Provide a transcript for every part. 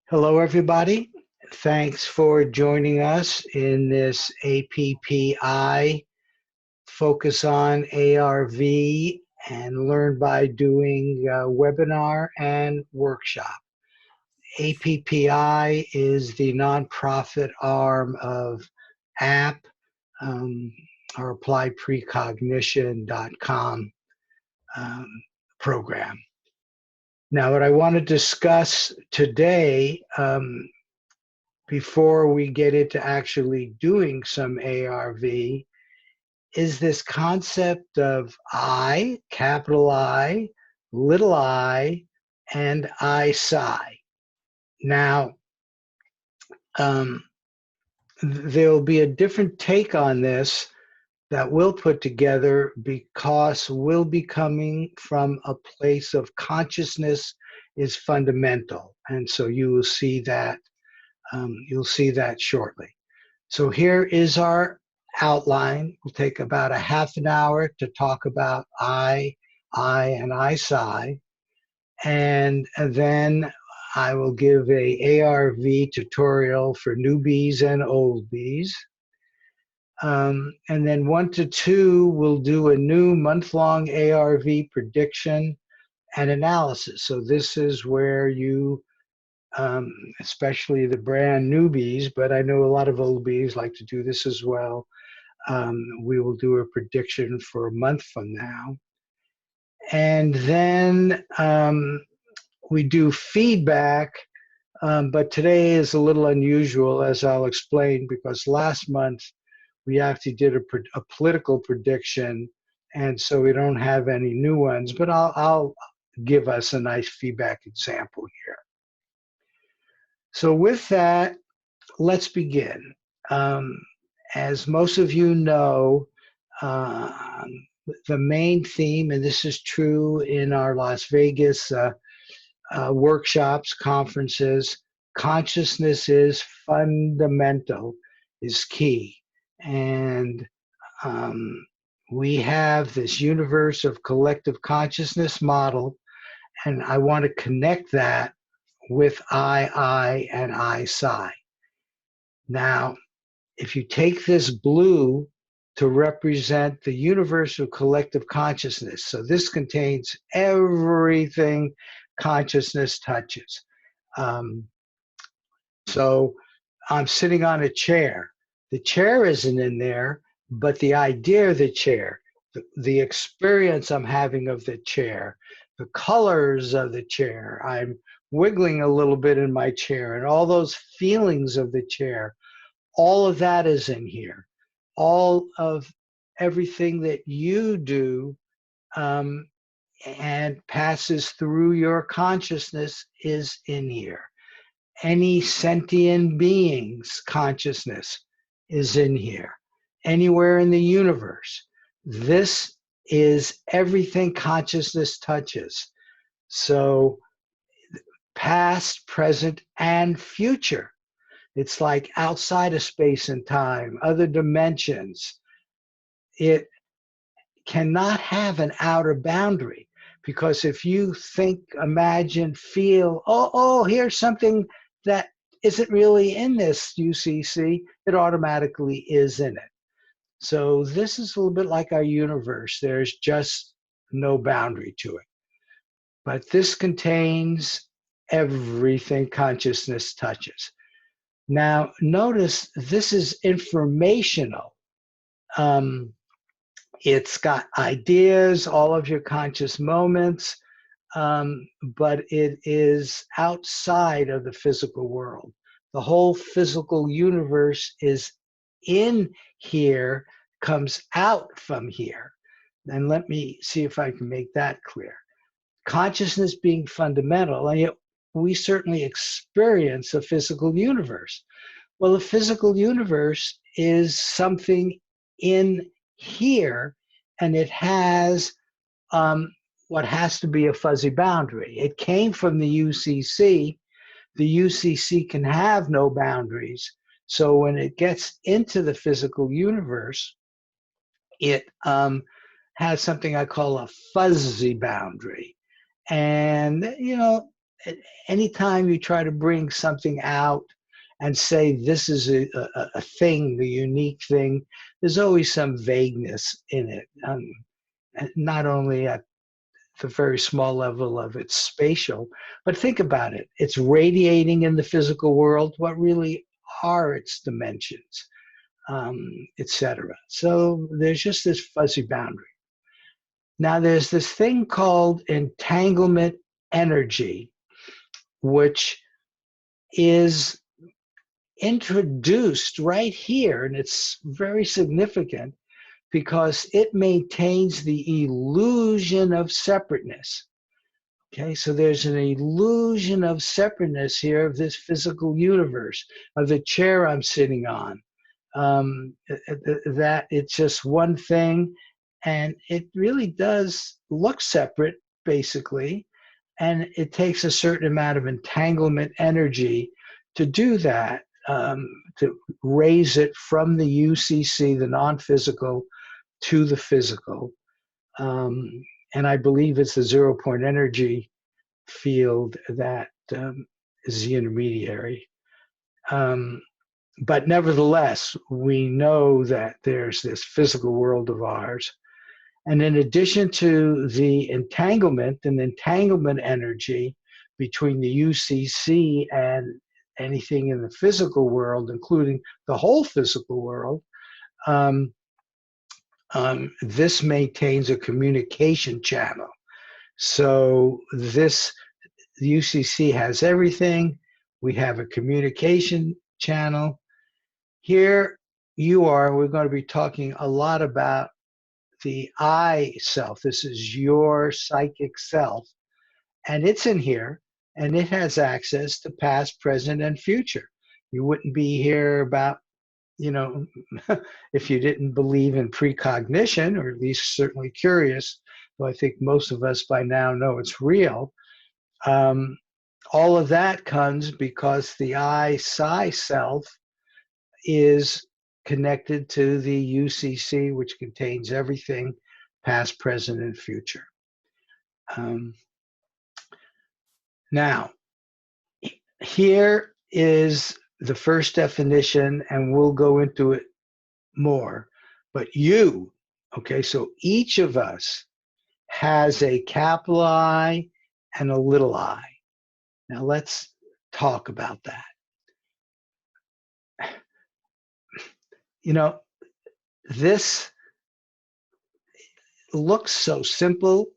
Hello, everybody. Thanks for joining us in this APPI Focus on ARV and Learn by Doing webinar and workshop. APPI is the nonprofit arm of APP, or Apply Precognition.com program. Now, what I want to discuss today, before we get into actually doing some ARV, is this concept of I, capital I, little I, and iPsi. Now, there'll be a different take on this that we'll put together because we'll be coming from a place of consciousness is fundamental. And so you will see that. You'll see that shortly. So here is our outline. We'll take about a half an hour to talk about I, and iPsi. And then I will give a ARV tutorial for newbies and oldies. And then 1 to 2, we'll do a new month-long ARV prediction and analysis. So this is where you, especially the brand newbies, but I know a lot of oldies like to do this as well. We will do a prediction for a month from now. And then we do feedback, but today is a little unusual, as I'll explain, because last month we actually did a political prediction, and so we don't have any new ones, but I'll give us a nice feedback example here. So with that, let's begin. As most of you know, the main theme, and this is true in our Las Vegas workshops, conferences, consciousness is fundamental, is key. And we have this universe of collective consciousness model, and I want to connect that with I, and iPsi. Now, if you take this blue to represent the universal collective consciousness, so this contains everything consciousness touches. So I'm sitting on a chair. The chair isn't in there, but the idea of the chair, the experience I'm having of the chair, the colors of the chair, I'm wiggling a little bit in my chair, and all those feelings of the chair, all of that is in here. All of everything that you do and passes through your consciousness is in here. Any sentient being's consciousness is in here. Anywhere in the universe. This is everything consciousness touches. So past, present, and future. It's like outside of space and time, other dimensions. It cannot have an outer boundary, because if you think, imagine, feel, oh, here's something that isn't really in this UCC, it automatically is in it. So this is a little bit like our universe. There's just no boundary to it. But this contains everything consciousness touches. Now, notice this is informational. It's got ideas, all of your conscious moments, but it is outside of the physical world. The whole physical universe is in here, comes out from here. And let me see if I can make that clear. Consciousness being fundamental, and yet we certainly experience a physical universe. Well, the physical universe is something in here, and it has what has to be a fuzzy boundary. It came from the UCC. The UCC can have no boundaries. So when it gets into the physical universe, it has something I call a fuzzy boundary. And, anytime you try to bring something out and say this is a thing, the unique thing, there's always some vagueness in it. Not only at the very small level of its spatial, but think about it. It's radiating in the physical world. What really are its dimensions, etc. So there's just this fuzzy boundary. Now there's this thing called entanglement energy, which is introduced right here, and it's very significant because it maintains the illusion of separateness. Okay, so there's an illusion of separateness here of this physical universe, of the chair I'm sitting on, that it's just one thing, and it really does look separate, basically, and it takes a certain amount of entanglement energy to do that, to raise it from the UCC, the non-physical, to the physical. And I believe it's the 0-point energy field that is the intermediary. But nevertheless, we know that there's this physical world of ours. And in addition to the entanglement and entanglement energy between the UCC and anything in the physical world, including the whole physical world, this maintains a communication channel. So this, the UCC has everything. We have a communication channel. Here you are, we're going to be talking a lot about the I self. This is your psychic self, and it's in here, and it has access to past, present, and future. You wouldn't be here about, if you didn't believe in precognition, or at least certainly curious, though I think most of us by now know it's real. All of that comes because the iPsi self is connected to the UCC, which contains everything past, present, and future. Now, here is the first definition, and we'll go into it more. But you, okay, so each of us has a capital I and a little I. Now let's talk about that. This looks so simple,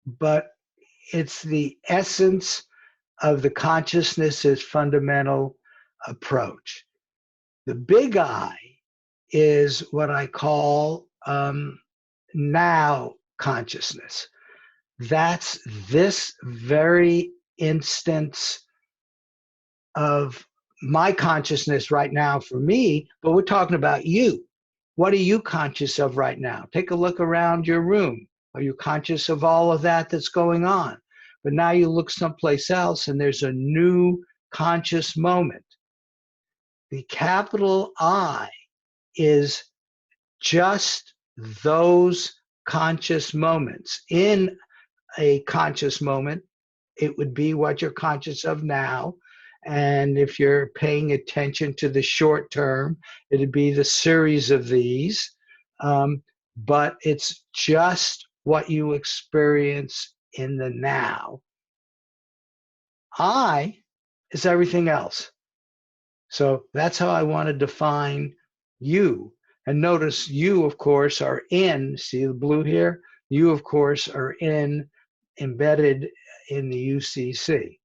but it's the essence of the consciousness' fundamental approach. The big I is what I call now consciousness. That's this very instance of my consciousness right now for me, but we're talking about you. What are you conscious of right now? Take a look around your room. Are you conscious of all of that that's going on? But now you look someplace else and there's a new conscious moment. The capital I is just those conscious moments. In a conscious moment, it would be what you're conscious of now. And if you're paying attention to the short term, it'd be the series of these. But it's just what you experience in the now. I is everything else. So that's how I want to define you. And notice you, of course, are in, see the blue here? You, of course, are embedded in the UCC.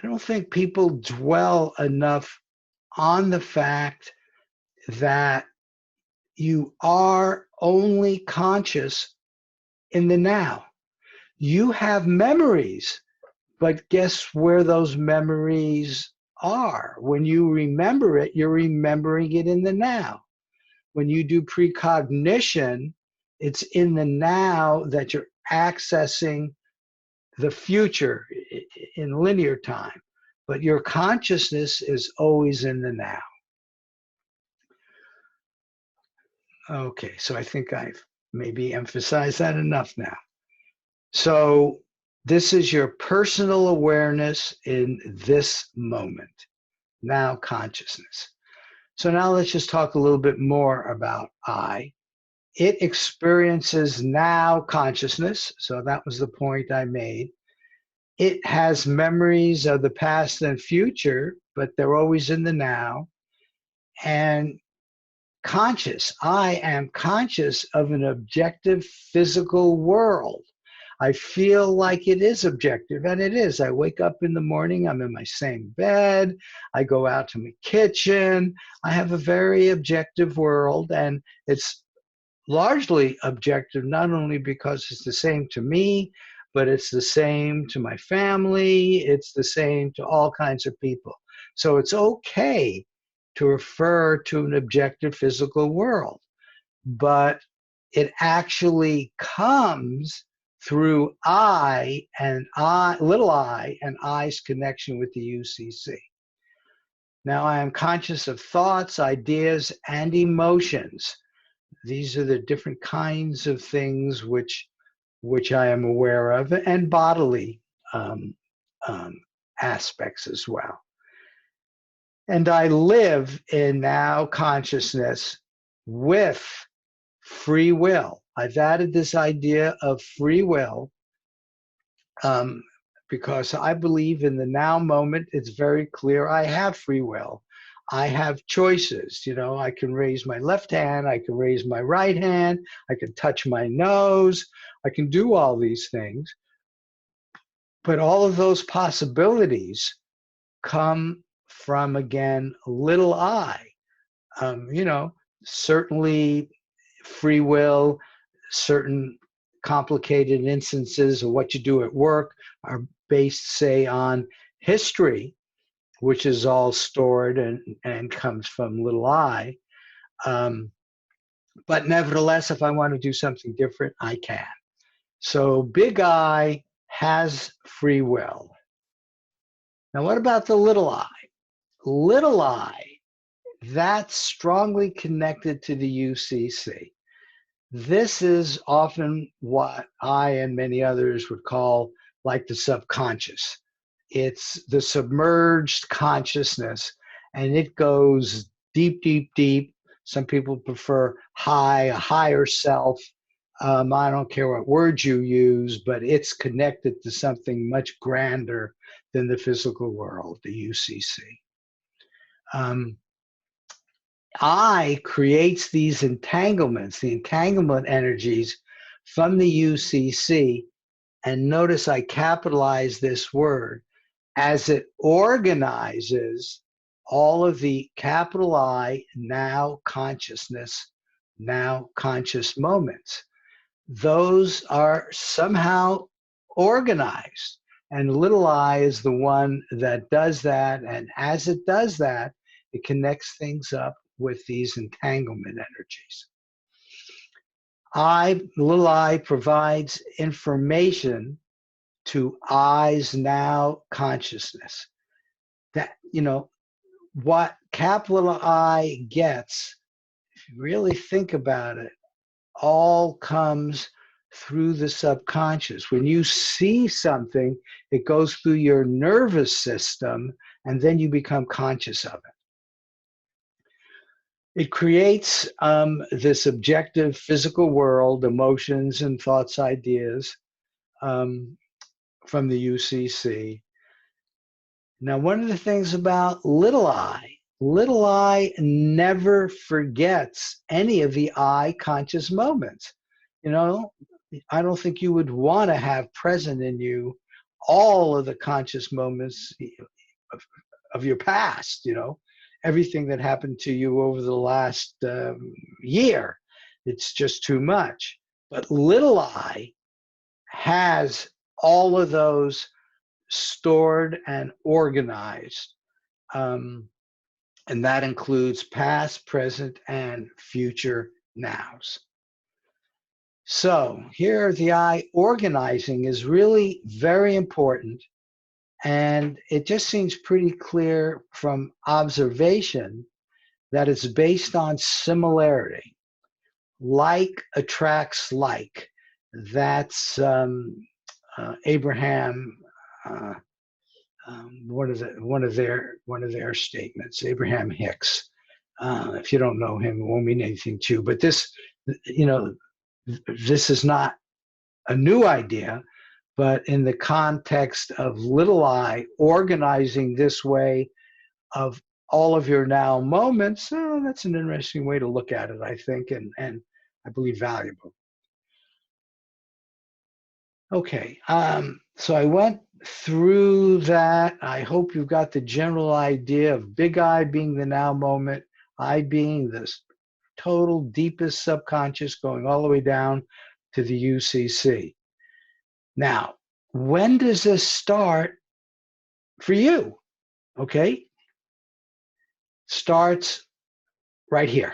I don't think people dwell enough on the fact that you are only conscious in the now. You have memories, but guess where those memories are? When you remember it, you're remembering it in the now. When you do precognition, it's in the now that you're accessing the future in linear time, but your consciousness is always in the now. Okay, so I think I've maybe emphasized that enough now. So This is your personal awareness in this moment, now consciousness. So now let's just talk a little bit more about I. It experiences now consciousness. So that was the point I made. It has memories of the past and future, but they're always in the now. And conscious, I am conscious of an objective physical world. I feel like it is objective, and it is. I wake up in the morning, I'm in my same bed, I go out to my kitchen. I have a very objective world, and it's largely objective, not only because it's the same to me, but it's the same to my family, it's the same to all kinds of people. So it's okay to refer to an objective physical world, but it actually comes through little I, and I's connection with the UCC. Now I am conscious of thoughts, ideas, and emotions. These are the different kinds of things which I am aware of, and bodily um, um, aspects as well. And I live in now consciousness with free will. I've added this idea of free will um, because I believe in the now moment. It's very clear I have free will. I have choices. You know, I can raise my left hand, I can raise my right hand, I can touch my nose, I can do all these things. But all of those possibilities come from, again, little I. You know, certainly free will, certain complicated instances of what you do at work are based, say, on history, which is all stored and comes from little I. But nevertheless, if I want to do something different, I can. So big I has free will. Now, what about the little I? Little I, that's strongly connected to the UCC. This is often what I and many others would call like the subconscious. It's the submerged consciousness, and it goes deep, deep, deep. Some people prefer high, a higher self. I don't care what words you use, but it's connected to something much grander than the physical world, the UCC. I creates these entanglements, the entanglement energies from the UCC, and notice I capitalize this word, as it organizes all of the capital I now consciousness, now conscious moments. Those are somehow organized, and little I is the one that does that, and as it does that, it connects things up with these entanglement energies. Little I provides information to I's now consciousness. That, you know, what capital I gets, if you really think about it, all comes through the subconscious. When you see something, it goes through your nervous system, and then you become conscious of it. It creates this objective physical world, emotions and thoughts, ideas from the UCC. Now, one of the things about little I never forgets any of the I conscious moments. You know, I don't think you would want to have present in you all of the conscious moments of your past, you know, everything that happened to you over the last year. It's just too much. But little I has all of those stored and organized. And that includes past, present, and future nows. So here, the I organizing is really very important. And it just seems pretty clear from observation that it's based on similarity. Like attracts like. That's Abraham. One of their statements, Abraham Hicks. If you don't know him, it won't mean anything to you. But this, you know, this is not a new idea, but in the context of little I organizing this way of all of your now moments, that's an interesting way to look at it, I think, and I believe valuable. Okay, so I went through that. I hope you've got the general idea of big I being the now moment, I being this total deepest subconscious going all the way down to the UCC. Now, when does this start for you? Okay, starts right here.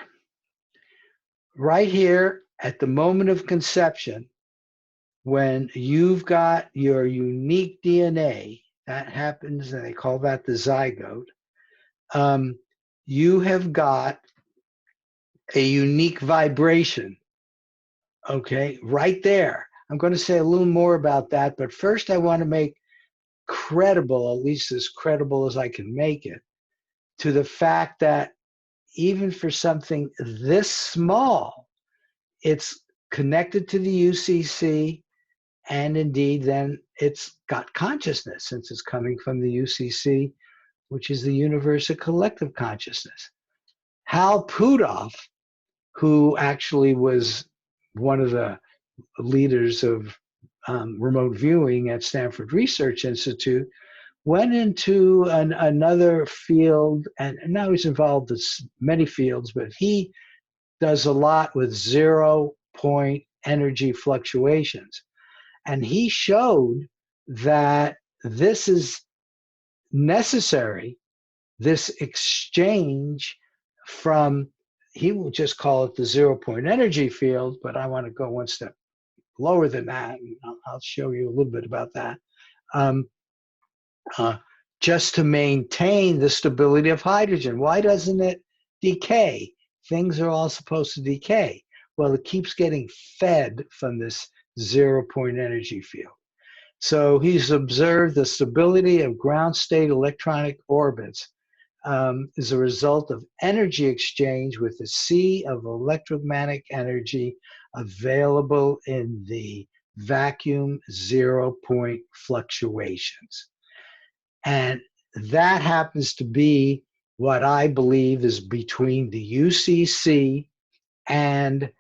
Right here at the moment of conception, when you've got your unique DNA, that happens, and they call that the zygote, you have got a unique vibration, okay, right there. I'm going to say a little more about that, but first I want to make credible, at least as credible as I can make it, to the fact that even for something this small, it's connected to the UCC, and indeed then it's got consciousness since it's coming from the UCC, which is the universe of collective consciousness. Hal Puthoff, who actually was one of the leaders of remote viewing at Stanford Research Institute, went into another field, and now he's involved in many fields, but he does a lot with 0-point energy fluctuations. And he showed that this is necessary, this exchange from, he will just call it the 0-point energy field, but I want to go one step lower than that. And I'll show you a little bit about that. Just to maintain the stability of hydrogen. Why doesn't it decay? Things are all supposed to decay. Well, it keeps getting fed from this 0-point energy field. So he's observed the stability of ground state electronic orbits is a result of energy exchange with the sea of electromagnetic energy available in the vacuum 0-point fluctuations. And that happens to be what I believe is between the UCC and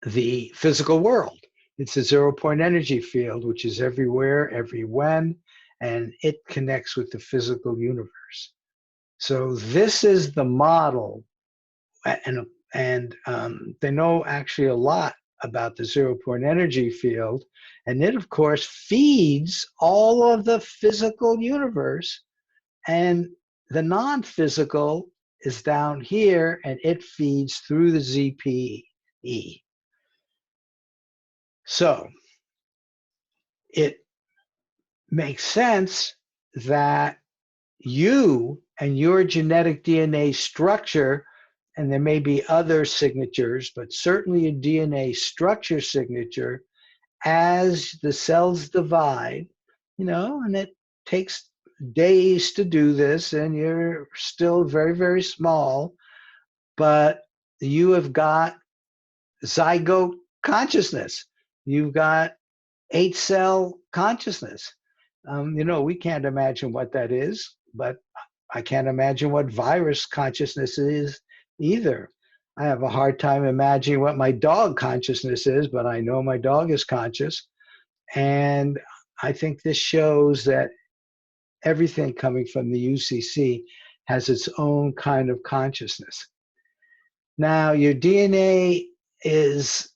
the physical world. It's a 0-point energy field, which is everywhere, every when, and it connects with the physical universe. So this is the model, and they know actually a lot about the 0-point energy field, and it, of course, feeds all of the physical universe, and the non-physical is down here, and it feeds through the ZPE. So it makes sense that you and your genetic DNA structure, and there may be other signatures, but certainly a DNA structure signature, as the cells divide, and it takes days to do this, and you're still very, very small, but you have got zygote consciousness. You've got 8-cell consciousness. We can't imagine what that is, but I can't imagine what virus consciousness is either. I have a hard time imagining what my dog consciousness is, but I know my dog is conscious. And I think this shows that everything coming from the UCC has its own kind of consciousness. Now, your DNA is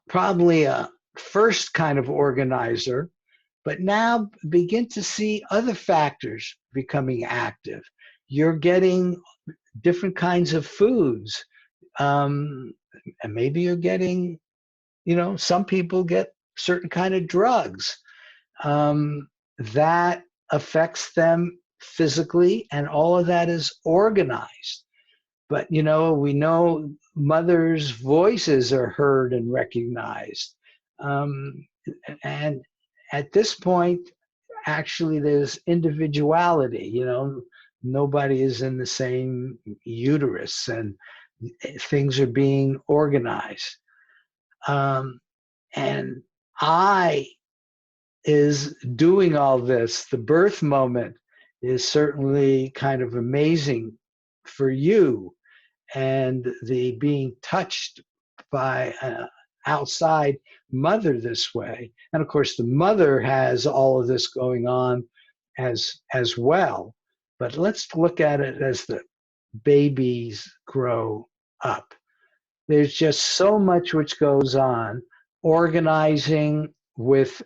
probably a first kind of organizer, but now begin to see other factors becoming active. You're getting different kinds of foods, and maybe you're getting, some people get certain kind of drugs that affects them physically, and all of that is organized. But, we know mothers' voices are heard and recognized. Um, and at this point, actually, there's individuality. Nobody is in the same uterus, and things are being organized. And I is doing all this. The birth moment is certainly kind of amazing for you, and the being touched by outside mother this way. And of course, the mother has all of this going on as well. But let's look at it as the babies grow up. There's just so much which goes on, organizing with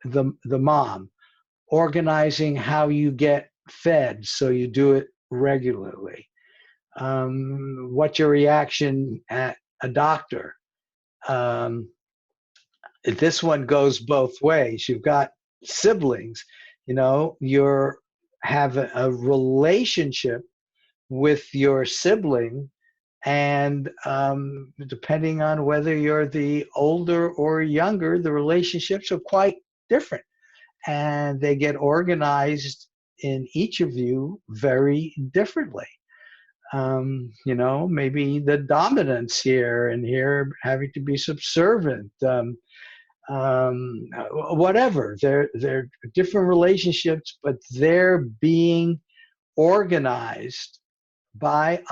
the mom, organizing how you get fed so you do it regularly. What's your reaction at a doctor? Um, this one goes both ways. You've got siblings, you're have a relationship with your sibling, and depending on whether you're the older or younger, the relationships are quite different, and they get organized in each of you very differently. Maybe the dominance here, and here having to be subservient, whatever. They're different relationships, but they're being organized by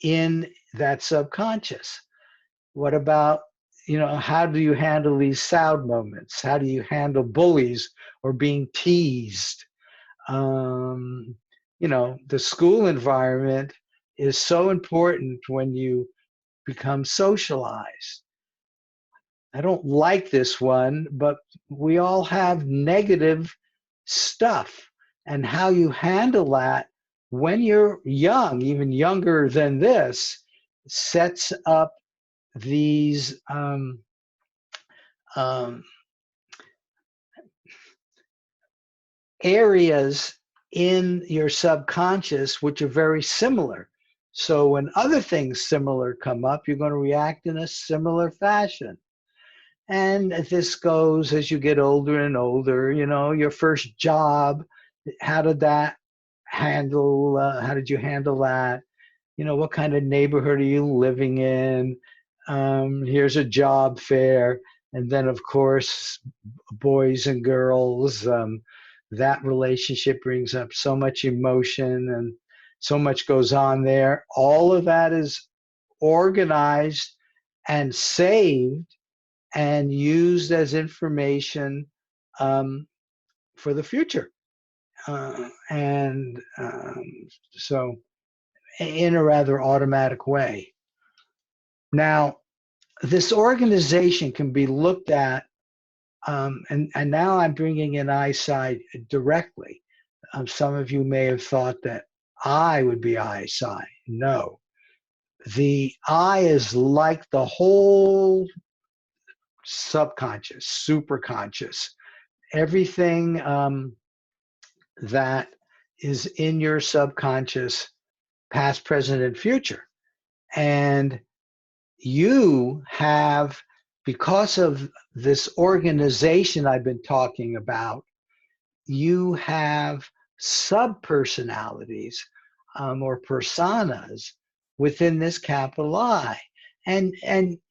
in that subconscious. What about, how do you handle these sound moments? How do you handle bullies or being teased? The school environment is so important when you become socialized. I don't like this one, but we all have negative stuff, and how you handle that when you're young, even younger than this, sets up these um, areas in your subconscious which are very similar. So when other things similar come up, you're going to react in a similar fashion. And this goes as you get older and older. Your first job, how did that handle? How did you handle that? What kind of neighborhood are you living in? Here's a job fair. And then, of course, boys and girls, that relationship brings up so much emotion, and so much goes on there. All of that is organized and saved and used as information for the future. And so, in a rather automatic way. Now, this organization can be looked at, and now I'm bringing in iPsi directly. Some of you may have thought that I would be iPsi. No. The I is like the whole subconscious, superconscious, everything that is in your subconscious, past, present, and future. And you have, because of this organization I've been talking about, you have sub-personalities or personas within this capital I. And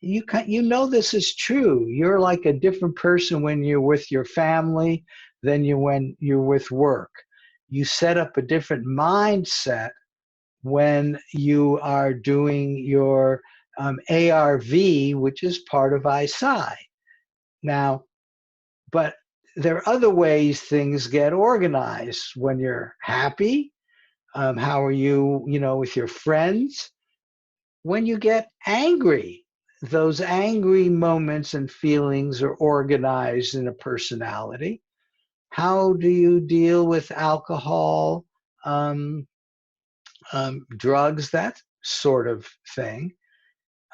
this is true. You're like a different person when you're with your family than when you're with work. You set up a different mindset when you are doing your ARV, which is part of iPsi. Now, but there are other ways things get organized. When you're happy, how are you, with your friends? When you get angry, those angry moments and feelings are organized in a personality. How do you deal with alcohol, drugs, that sort of thing?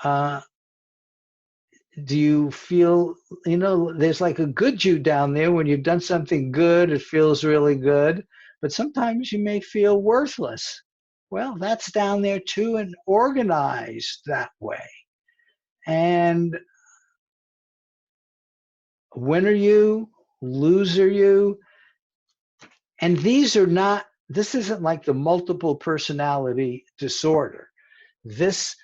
Do you feel, there's like a good you down there. When you've done something good, it feels really good, but sometimes you may feel worthless. Well, that's down there too, and organized that way. And winner you, loser you. And these are not, this isn't like the multiple personality disorder. This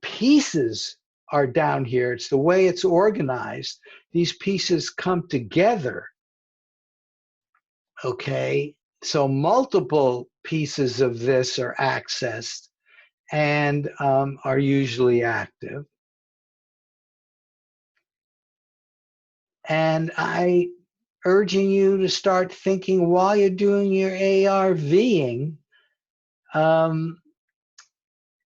pieces are down here. It's the way it's organized. These pieces come together. Okay. So multiple pieces of this are accessed and are usually active. And I urging you to start thinking while you're doing your ARVing,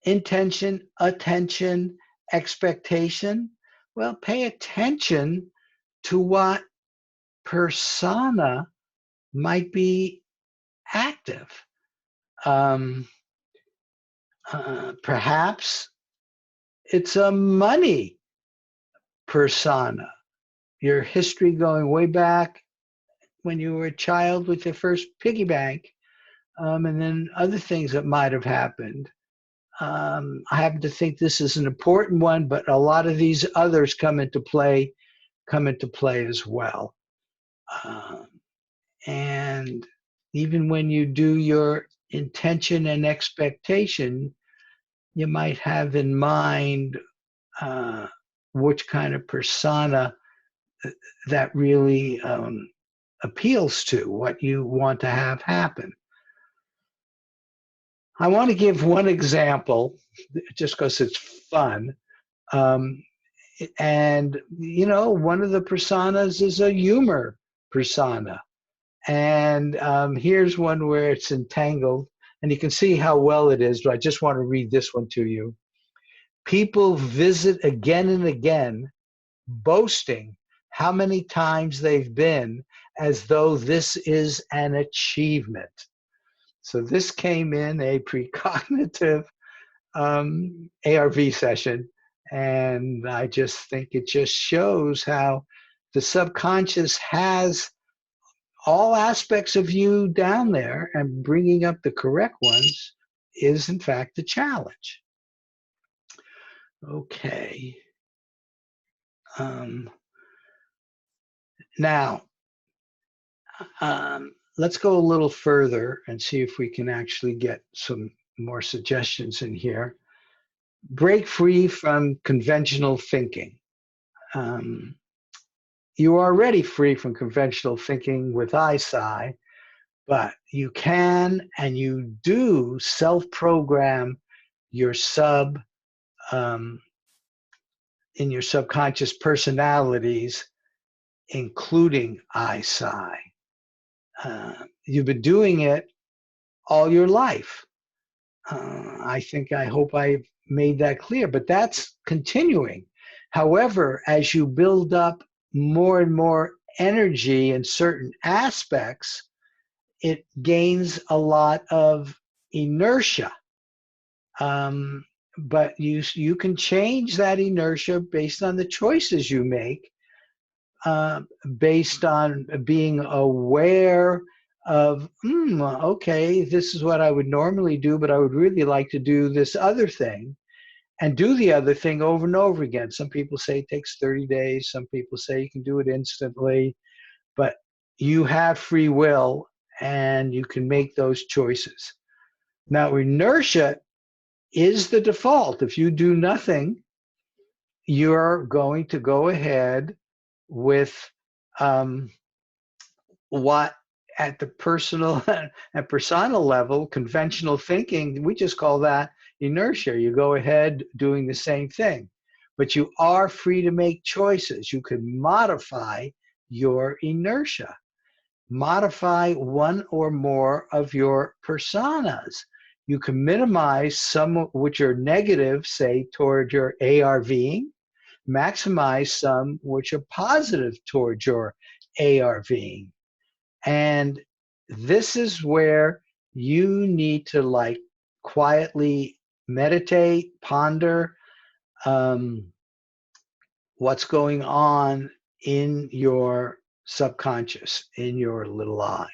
intention, attention, expectation. Well, pay attention to what persona might be active. Perhaps it's a money persona. Your history going way back when you were a child with your first piggy bank, and then other things that might have happened. I happen to think this is an important one, but a lot of these others come into play as well. And even when you do your intention and expectation, you might have in mind which kind of persona that really appeals to what you want to have happen. I want to give one example just because it's fun. And, you know, one of the personas is a humor persona. And here's one where it's entangled. And you can see how well it is, but I just want to read this one to you. People visit again and again, boasting how many times they've been, as though this is an achievement. So this came in a precognitive ARV session, and I just think it just shows how the subconscious has all aspects of you down there, and bringing up the correct ones is in fact the challenge. Okay. Now, let's go a little further and see if we can actually get some more suggestions in here. Break free from conventional thinking. You are already free from conventional thinking with iPsi, but you can and you do self-program your in your subconscious personalities, including iPsi. You've been doing it all your life. I hope I've made that clear, but that's continuing. However, as you build up more and more energy in certain aspects, it gains a lot of inertia. But you can change that inertia based on the choices you make, based on being aware of, okay, this is what I would normally do, but I would really like to do this other thing, and do the other thing over and over again. Some people say it takes 30 days. Some people say you can do it instantly, but you have free will and you can make those choices. Now, inertia is the default. If you do nothing, you're going to go ahead with what at the personal and personal level, conventional thinking, we just call that inertia. You go ahead doing the same thing, but you are free to make choices. You can modify your inertia, modify one or more of your personas. You can minimize some which are negative, say, toward your ARVing, maximize some which are positive toward your ARVing. And this is where you need to like quietly meditate, ponder what's going on in your subconscious, in your little eye.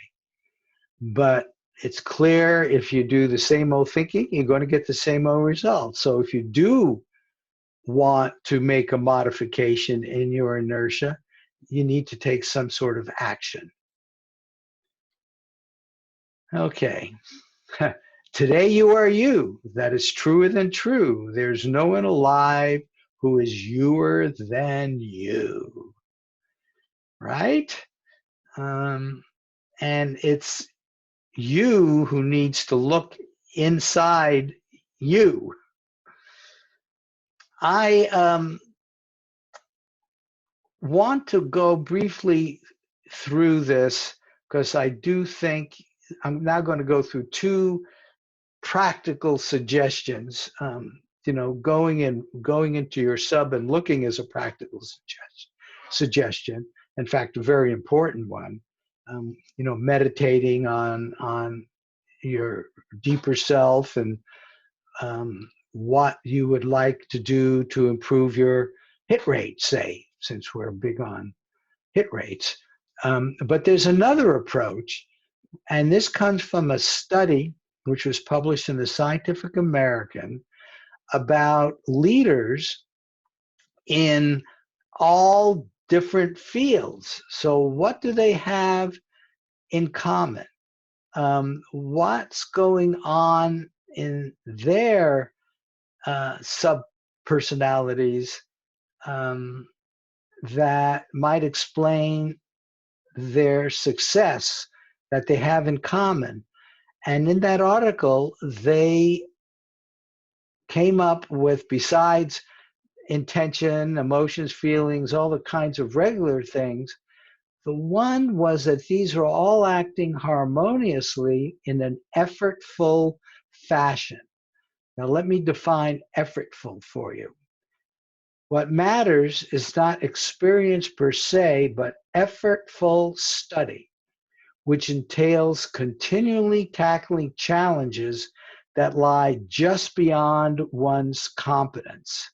But it's clear if you do the same old thinking, you're going to get the same old results. So if you do want to make a modification in your inertia, you need to take some sort of action. Okay. Today you are you. That is truer than true. There's no one alive who is youer than you. Right? And it's you who needs to look inside you. I want to go briefly through this because I do think I'm now going to go through two practical suggestions. Going into your sub and looking as a practical suggestion. In fact, a very important one. Meditating on your deeper self and what you would like to do to improve your hit rate, say, since we're big on hit rates. But there's another approach, and this comes from a study which was published in the Scientific American about leaders in all different fields. So what do they have in common? What's going on in their sub-personalities that might explain their success that they have in common? And in that article, they came up with, besides intention, emotions, feelings, all the kinds of regular things, the one was that these are all acting harmoniously in an effortful fashion. Now, let me define effortful for you. What matters is not experience per se, but effortful study, which entails continually tackling challenges that lie just beyond one's competence.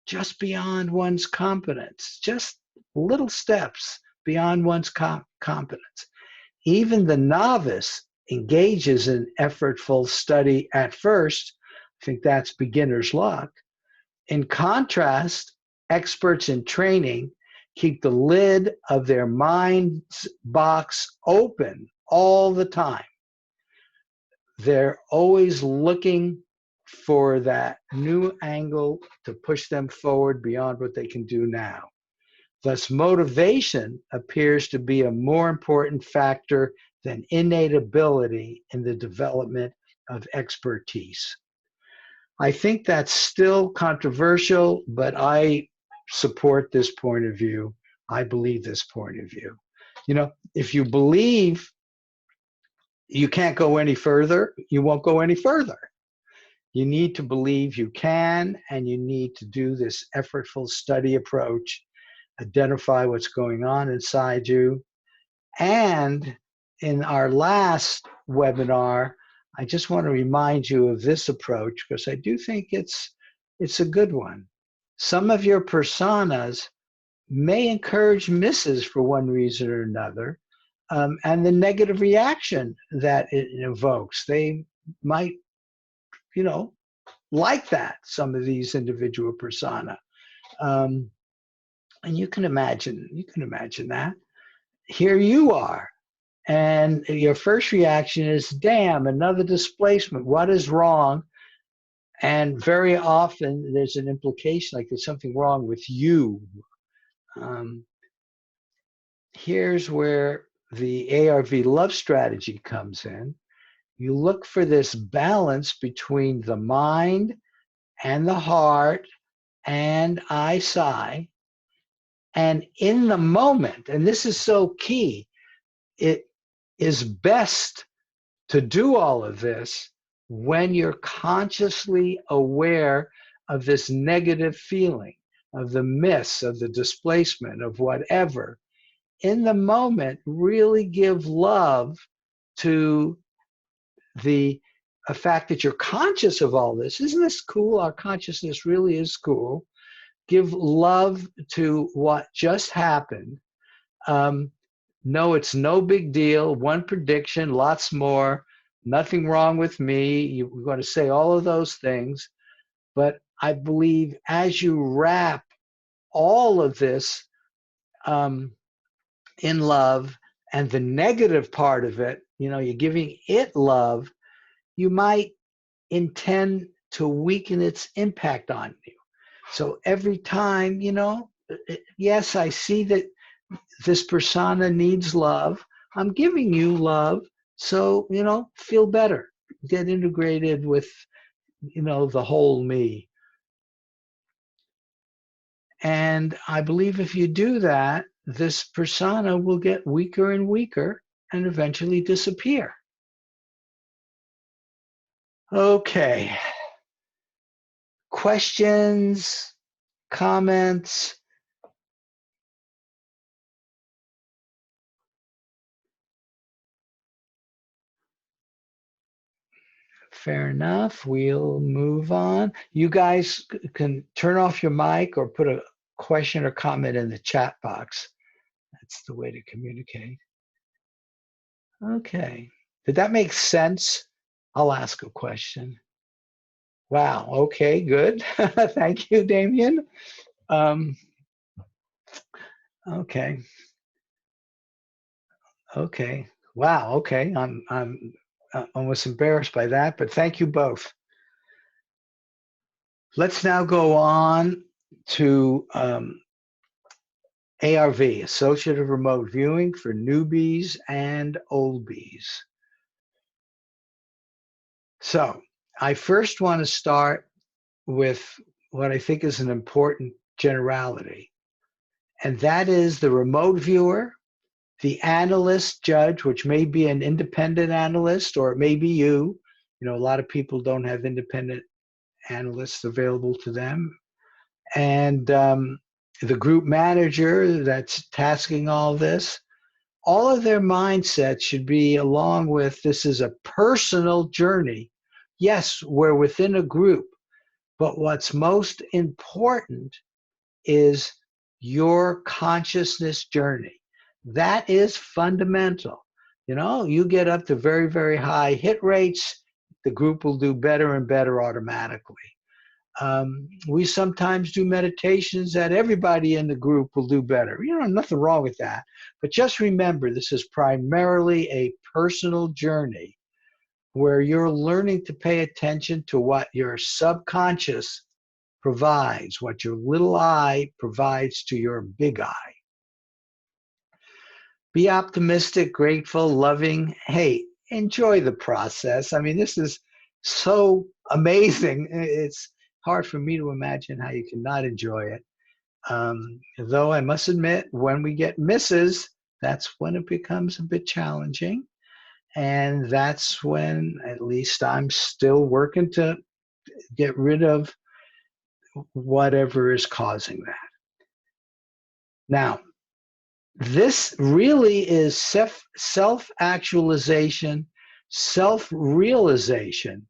Just beyond one's competence. Just little steps beyond one's competence. Even the novice engages in effortful study at first. I think that's beginner's luck. In contrast, experts in training keep the lid of their mind's box open all the time. They're always looking for that new angle to push them forward beyond what they can do now. Thus, motivation appears to be a more important factor than innate ability in the development of expertise. I think that's still controversial, but I support this point of view. I believe this point of view. If you believe you can't go any further, you won't go any further. You need to believe you can, and you need to do this effortful study approach, identify what's going on inside you. And in our last webinar, I just want to remind you of this approach because I do think it's a good one. Some of your personas may encourage misses for one reason or another, and the negative reaction that it evokes. They might, like that, some of these individual persona. And you can imagine that. Here you are. And your first reaction is, damn, another displacement. What is wrong? And very often there's an implication like there's something wrong with you. Here's where the ARV love strategy comes in. You look for this balance between the mind and the heart and iPsi. And in the moment, and this is so key, it is best to do all of this when you're consciously aware of this negative feeling, of the miss, of the displacement, of whatever. In the moment, really give love to the fact that you're conscious of all this. Isn't this cool? Our consciousness really is cool. Give love to what just happened. No, it's no big deal. One prediction, lots more. Nothing wrong with me. You're going to say all of those things. But I believe as you wrap all of this um, in love, and the negative part of it, you're giving it love, you might intend to weaken its impact on you. So every time, yes, I see that this persona needs love. I'm giving you love. So, feel better. Get integrated with, the whole me. And I believe if you do that, this persona will get weaker and weaker and eventually disappear. Okay. Questions, comments? Fair enough. We'll move on. You guys can turn off your mic or put a question or comment in the chat box. That's the way to communicate. Okay. Did that make sense? I'll ask a question. Wow. Okay, good. Thank you, Damien. Um, okay. Okay. Wow. Okay. I'm almost embarrassed by that, but thank you both. Let's now go on to ARV, Associative Remote Viewing for newbies and oldbies. So I first want to start with what I think is an important generality, and that is the remote viewer, the analyst judge, which may be an independent analyst or it may be you. A lot of people don't have independent analysts available to them. And the group manager that's tasking all this, all of their mindset should be along with this is a personal journey. Yes, we're within a group, but what's most important is your consciousness journey. That is fundamental. You get up to very, very high hit rates, the group will do better and better automatically. We sometimes do meditations that everybody in the group will do better. Nothing wrong with that. But just remember, this is primarily a personal journey where you're learning to pay attention to what your subconscious provides, what your little I provides to your big I. Be optimistic, grateful, loving. Hey, enjoy the process. I mean, this is so amazing. It's hard for me to imagine how you cannot enjoy it. Though I must admit, when we get misses, that's when it becomes a bit challenging. And that's when, at least, I'm still working to get rid of whatever is causing that. Now, this really is self-actualization, self-realization.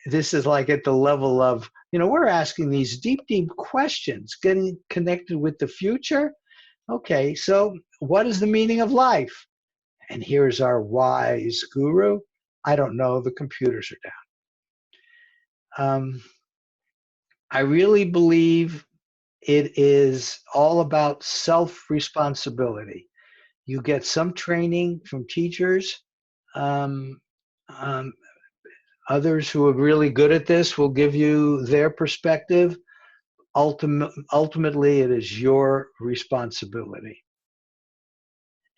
This is like at the level of, we're asking these deep, deep questions, getting connected with the future. Okay, so what is the meaning of life? And here's our wise guru. I don't know, the computers are down. I really believe it is all about self-responsibility. You get some training from teachers. Um, um, Others who are really good at this will give you their perspective. Ultimately, it is your responsibility.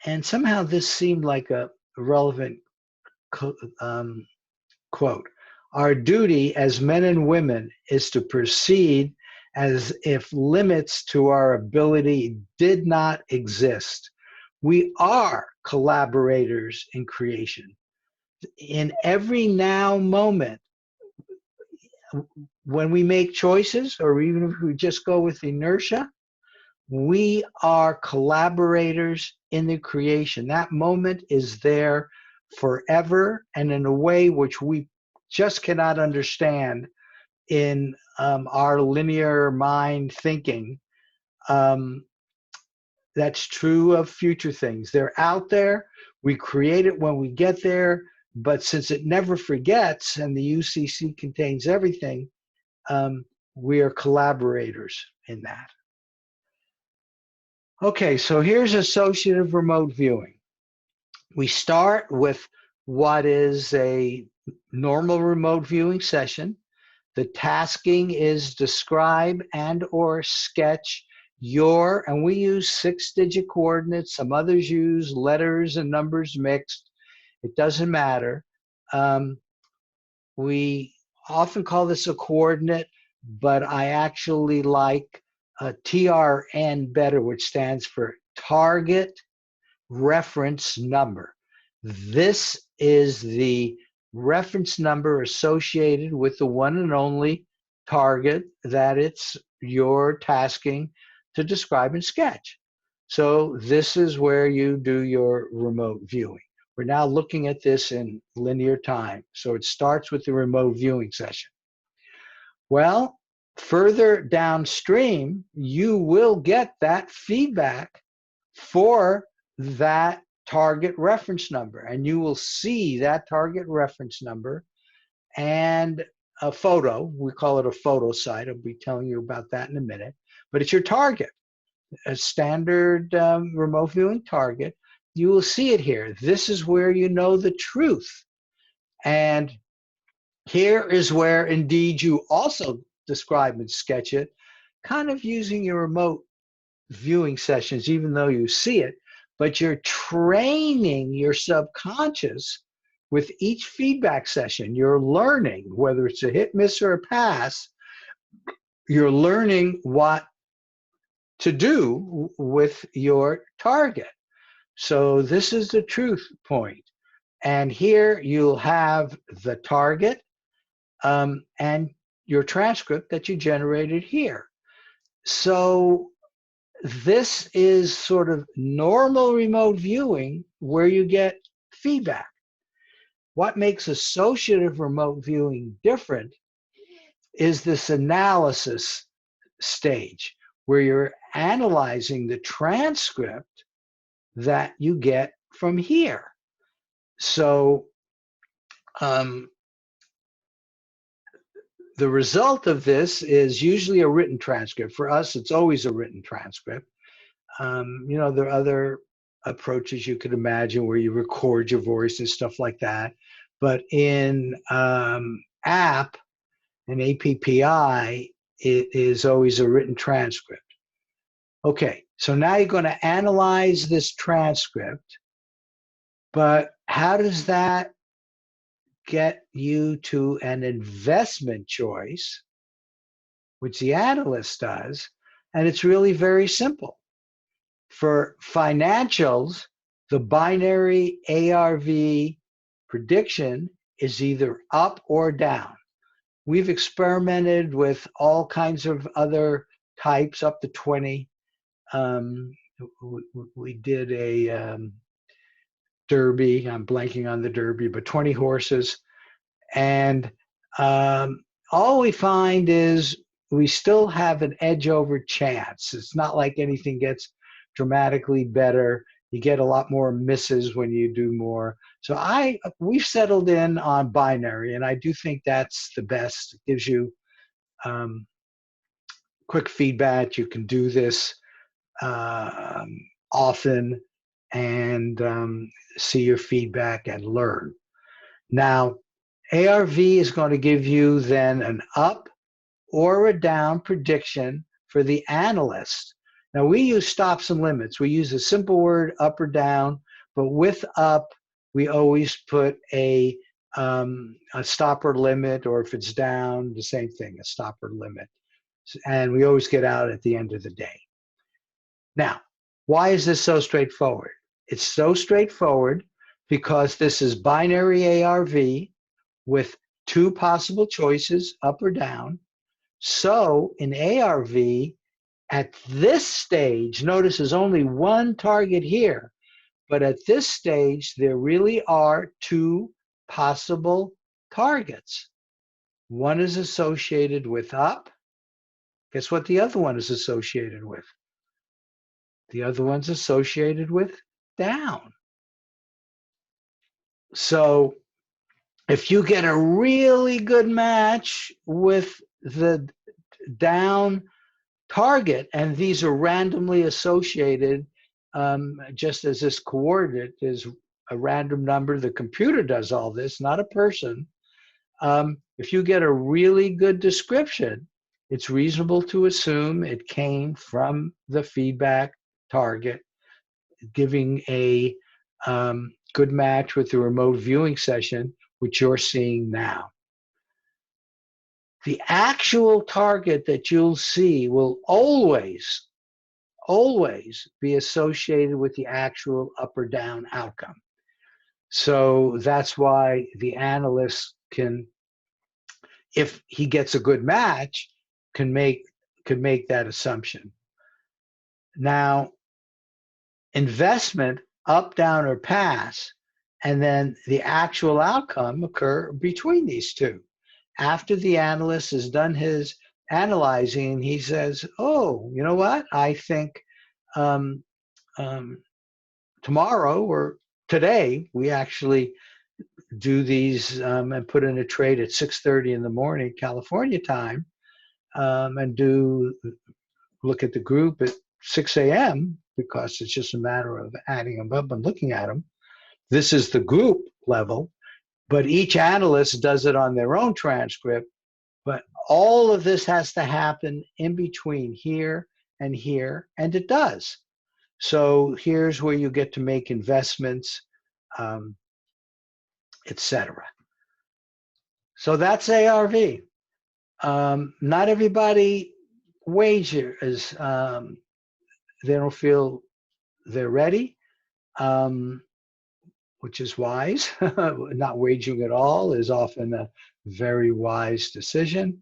And somehow this seemed like a relevant quote. Our duty as men and women is to proceed as if limits to our ability did not exist. We are collaborators in creation. In every now moment, when we make choices, or even if we just go with inertia, we are collaborators in the creation. That moment is there forever and in a way which we just cannot understand in our linear mind thinking. That's true of future things. They're out there. We create it when we get there. But since it never forgets and the UCC contains everything, we are collaborators in that. Okay, so here's associative remote viewing. We start with what is a normal remote viewing session. The tasking is describe and or sketch your, and we use 6-digit coordinates. Some others use letters and numbers mixed. It doesn't matter. We often call this a coordinate, but I actually like TRN better, which stands for target reference number. This is the reference number associated with the one and only target that it's your tasking to describe and sketch. So this is where you do your remote viewing. We're now looking at this in linear time. So it starts with the remote viewing session. Well, further downstream, you will get that feedback for that target reference number. And you will see that target reference number and a photo. We call it a photo site. I'll be telling you about that in a minute. But it's your target, a standard remote viewing target. You will see it here. This is where you know the truth. And here is where indeed you also describe and sketch it, kind of using your remote viewing sessions, even though you see it, but you're training your subconscious with each feedback session. You're learning, whether it's a hit, miss, or a pass, you're learning what to do with your target. So this is the truth point. And here you'll have the target and your transcript that you generated here. So this is sort of normal remote viewing where you get feedback. What makes associative remote viewing different is this analysis stage where you're analyzing the transcript that you get from here. So the result of this is usually a written transcript. For us, it's always a written transcript. There are other approaches you could imagine where you record your voice and stuff like that. But in app and APPI, it is always a written transcript. Okay, so now you're going to analyze this transcript, but how does that get you to an investment choice, which the analyst does? And it's really very simple. For financials, the binary ARV prediction is either up or down. We've experimented with all kinds of other types, up to 20. We did a derby. I'm blanking on the derby, but 20 horses. And all we find is we still have an edge over chance. It's not like anything gets dramatically better. You get a lot more misses when you do more. So we've settled in on binary, and I do think that's the best. It gives you quick feedback. You can do this often and see your feedback and learn. Now, ARV is going to give you then an up or a down prediction for the analyst. Now, we use stops and limits. We use a simple word, up or down, but with up, we always put a stopper limit, or if it's down, the same thing, a stopper limit. And we always get out at the end of the day. Now, why is this so straightforward? It's so straightforward because this is binary ARV with two possible choices, up or down. So in ARV, at this stage, notice there's only one target here, but at this stage, there really are two possible targets. One is associated with up. Guess what the other one is associated with? The other one's associated with down. So if you get a really good match with the down target, and these are randomly associated, just as this coordinate is a random number. The computer does all this, not a person. If you get a really good description, it's reasonable to assume it came from the feedback target, giving a good match with the remote viewing session, which you're seeing now. The actual target that you'll see will always be associated with the actual up or down outcome. So that's why the analyst can, if he gets a good match, can make that assumption. Now, investment, up, down, or pass, and then the actual outcome occur between these two. After the analyst has done his analyzing, he says, oh, you know what? I think tomorrow or today, we actually do these and put in a trade at 6:30 in the morning, California time, and look at the group at 6 a.m. because it's just a matter of adding them up and looking at them. This is the group level, but each analyst does it on their own transcript. But all of this has to happen in between here, and it does. So here's where you get to make investments, etc. So that's ARV. Not everybody wagers. They don't feel they're ready, which is wise. Not wagering at all is often a very wise decision.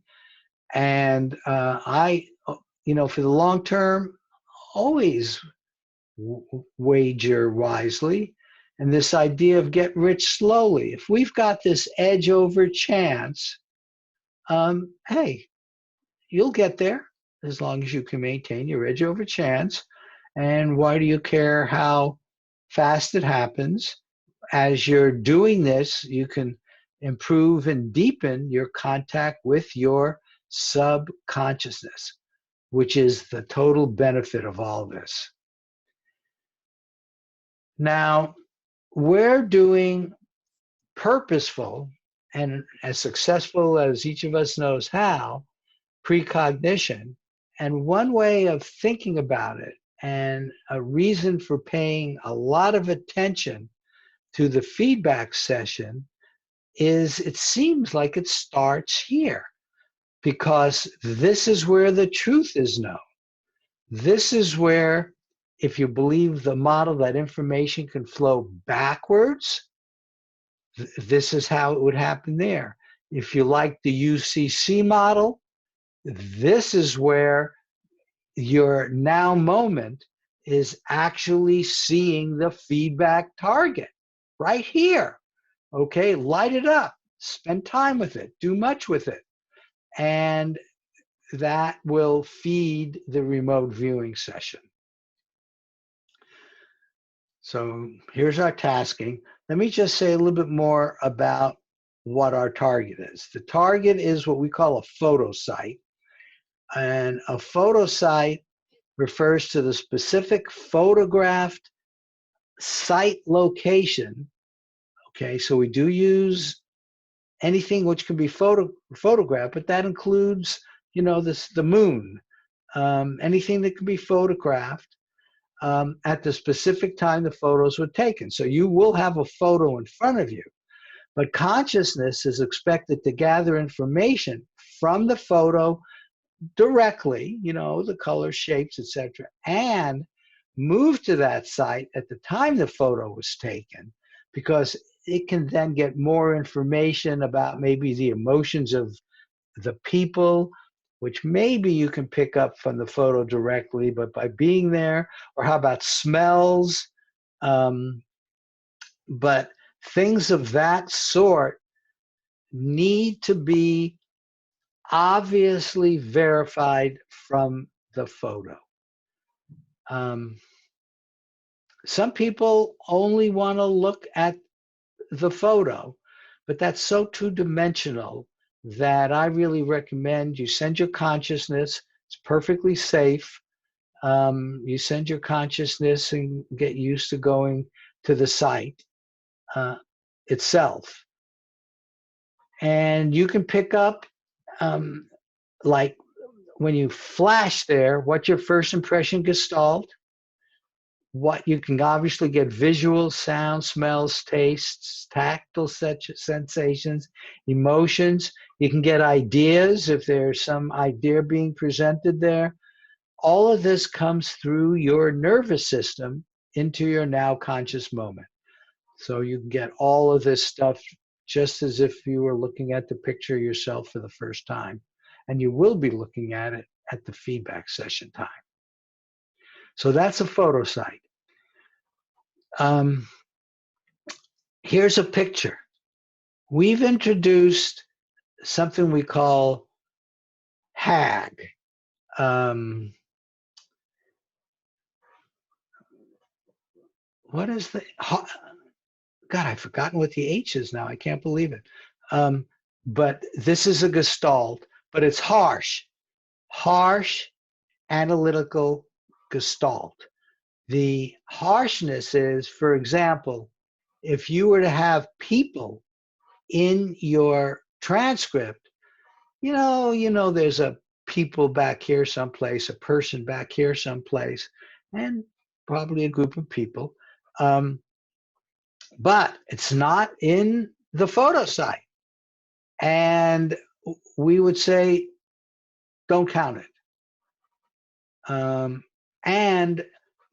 And I, for the long term, always wager wisely. And this idea of get rich slowly. If we've got this edge over chance, hey, you'll get there as long as you can maintain your edge over chance. And why do you care how fast it happens? As you're doing this, you can improve and deepen your contact with your subconsciousness, which is the total benefit of all this. Now, we're doing purposeful, and as successful as each of us knows how, precognition. And one way of thinking about it, and a reason for paying a lot of attention to the feedback session, is it seems like it starts here, because this is where the truth is known. This is where, if you believe the model that information can flow backwards, this is how it would happen there. If you like the UCC model, this is where your now moment is actually seeing the feedback target right here. Okay, light it up, spend time with it, do much with it. And that will feed the remote viewing session. So here's our tasking. Let me just say a little bit more about what our target is. The target is what we call a photo site. And a photo site refers to the specific photographed site location. Okay, so we do use anything which can be photographed, but that includes, the moon, anything that can be photographed at the specific time the photos were taken. So you will have a photo in front of you, but consciousness is expected to gather information from the photo directly, the color, shapes, etc., and move to that site at the time the photo was taken, because it can then get more information about maybe the emotions of the people, which maybe you can pick up from the photo directly, but by being there. Or how about smells? But things of that sort need to be obviously verified from the photo. Some people only want to look at the photo, but that's so two-dimensional that I really recommend you send your consciousness It's perfectly safe. You send your consciousness and get used to going to the site itself. And you can pick up, like when you flash there, what your first impression gestalt, what you can obviously get visual, sound, smells, tastes, tactile sensations, emotions. You can get ideas if there's some idea being presented there. All of this comes through your nervous system into your now conscious moment. So you can get all of this stuff just as if you were looking at the picture yourself for the first time. And you will be looking at it at the feedback session time. So that's a photo site. Here's a picture. We've introduced something we call HAG. What is the, God, I've forgotten what the H is now. I can't believe it. But this is a gestalt, but it's harsh, analytical gestalt. The harshness is, for example, if you were to have people in your transcript, you know, there's a people back here someplace, a person back here someplace, and probably a group of people. But it's not in the photo site. And we would say, don't count it. And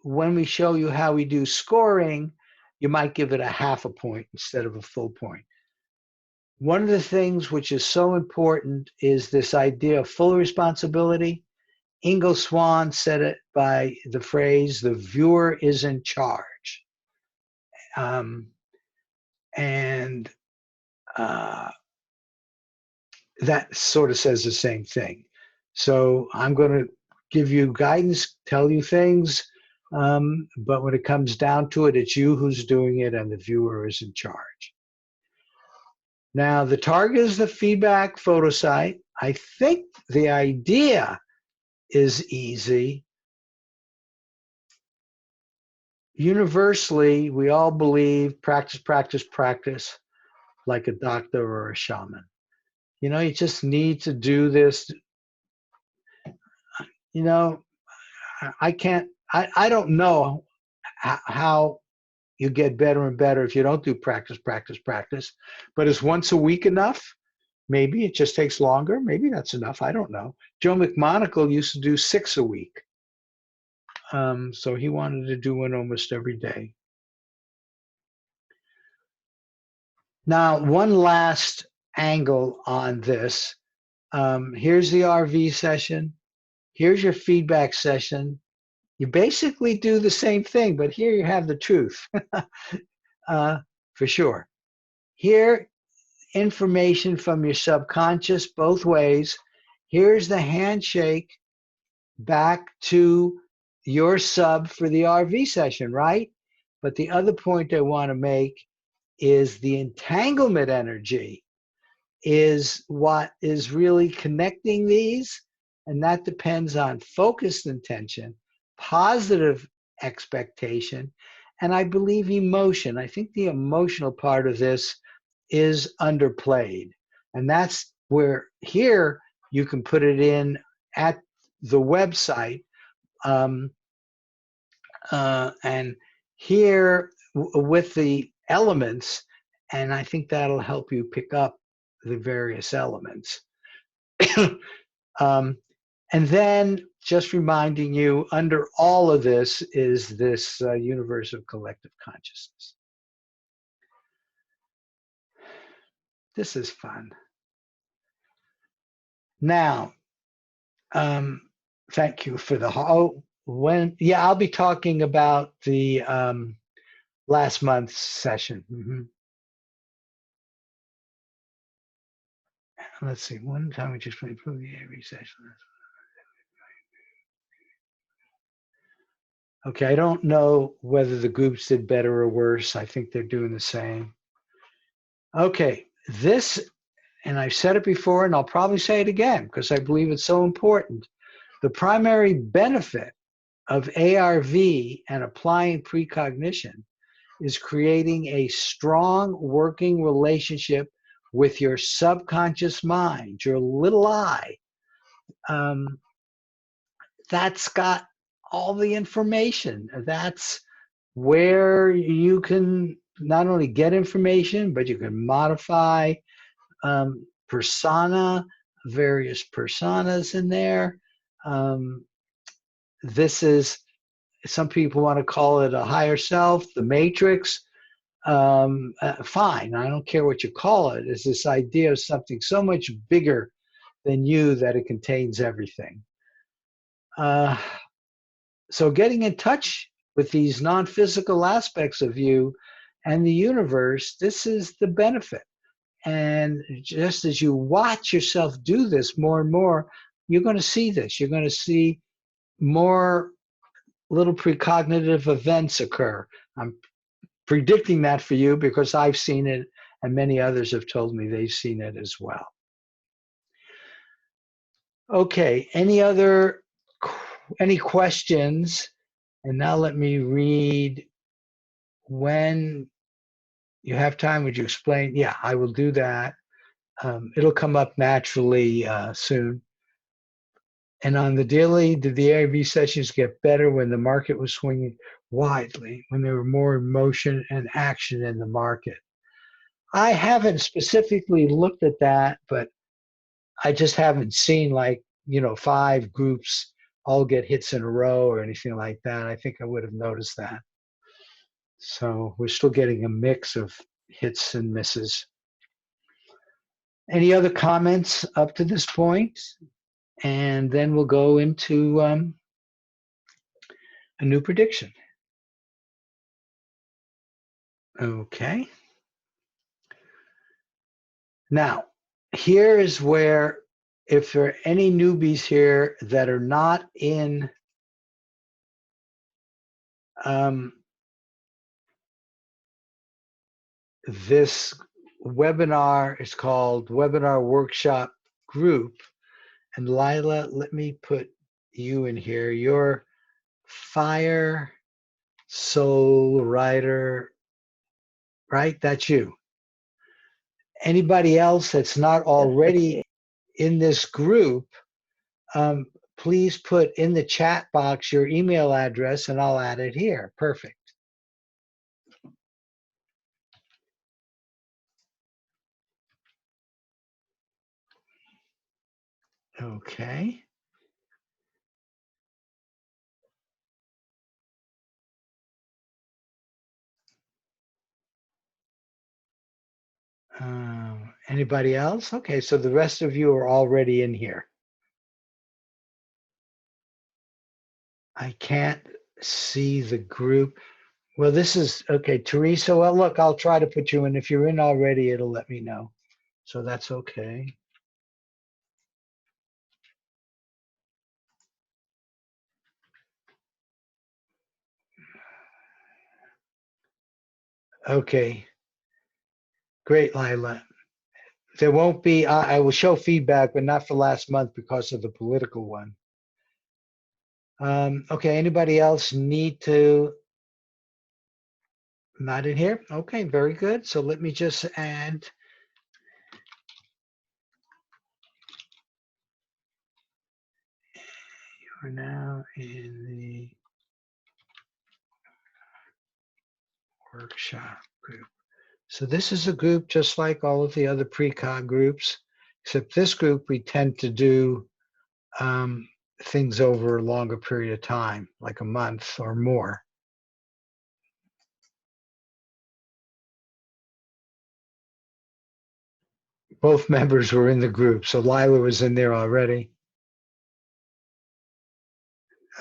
when we show you how we do scoring, you might give it a half a point instead of a full point. One of the things which is so important is this idea of full responsibility. Ingo Swann said it by the phrase, the viewer is in charge. That sort of says the same thing. So I'm going to give you guidance, tell you things, but when it comes down to it, it's you who's doing it and the viewer is in charge. Now, the target is the feedback photo site. I think the idea is easy. Universally, we all believe practice, practice, practice, like a doctor or a shaman. You know, you just need to do this. You know, I don't know how you get better and better if you don't do practice, practice, practice. But is once a week enough? Maybe it just takes longer. Maybe that's enough. I don't know. Joe McMonagle used to do 6 a week. So he wanted to do one almost every day. Now, one last angle on this. Here's the RV session. Here's your feedback session. You basically do the same thing, but here you have the truth, for sure. Here, information from your subconscious both ways. Here's the handshake back to your sub for the RV session, right? But the other point I want to make is the entanglement energy is what is really connecting these, and that depends on focused intention, positive expectation, and I believe emotion. I think the emotional part of this is underplayed, and that's where here you can put it in at the website, and here with the elements, and I think that'll help you pick up the various elements. And then just reminding you, under all of this is this universe of collective consciousness. This is fun. Now, thank you for the, I'll be talking about the last month's session. Let's see, one time we just improve the every session. Okay, I don't know whether the groups did better or worse. I think they're doing the same. Okay, this, and I've said it before, and I'll probably say it again because I believe it's so important. The primary benefit of ARV and applying precognition is creating a strong working relationship with your subconscious mind, your little I. That's got all the information. That's where you can not only get information, but you can modify various personas in there. This is, some people want to call it a higher self, the matrix. Fine, I don't care what you call it. It's this idea of something so much bigger than you that it contains everything. So getting in touch with these non-physical aspects of you and the universe, this is the benefit. And just as you watch yourself do this more and more, you're going to see this. You're going to see more little precognitive events occur. I'm predicting that for you because I've seen it, and many others have told me they've seen it as well. Okay, any questions? And now let me read. When you have time, would you explain? Yeah, I will do that. It'll come up naturally soon. And on the daily, did the ARV sessions get better when the market was swinging widely, when there were more emotion and action in the market? I haven't specifically looked at that, but I just haven't seen 5 groups all get hits in a row or anything like that. I think I would have noticed that. So we're still getting a mix of hits and misses. Any other comments up to this point? And then we'll go into a new prediction. Okay. Now, here is where, if there are any newbies here that are not in this webinar, is called Webinar Workshop Group. And Lila, let me put you in here. You're Fire Soul Writer, right? That's you. Anybody else that's not already in this group, please put in the chat box your email address and I'll add it here. Perfect. Okay. Anybody else? Okay, so the rest of you are already in here. I can't see the group. Well, this is, okay, Teresa, well, look, I'll try to put you in. If you're in already, it'll let me know. So that's okay. Okay, great, Lila. There won't be, I will show feedback, but not for last month because of the political one. Okay, anybody else need to, not in here? Okay, very good. So let me just add, you're now in the workshop group. So this is a group just like all of the other precog groups, except this group we tend to do things over a longer period of time, like a month or more. Both members were in the group, so Lila was in there already.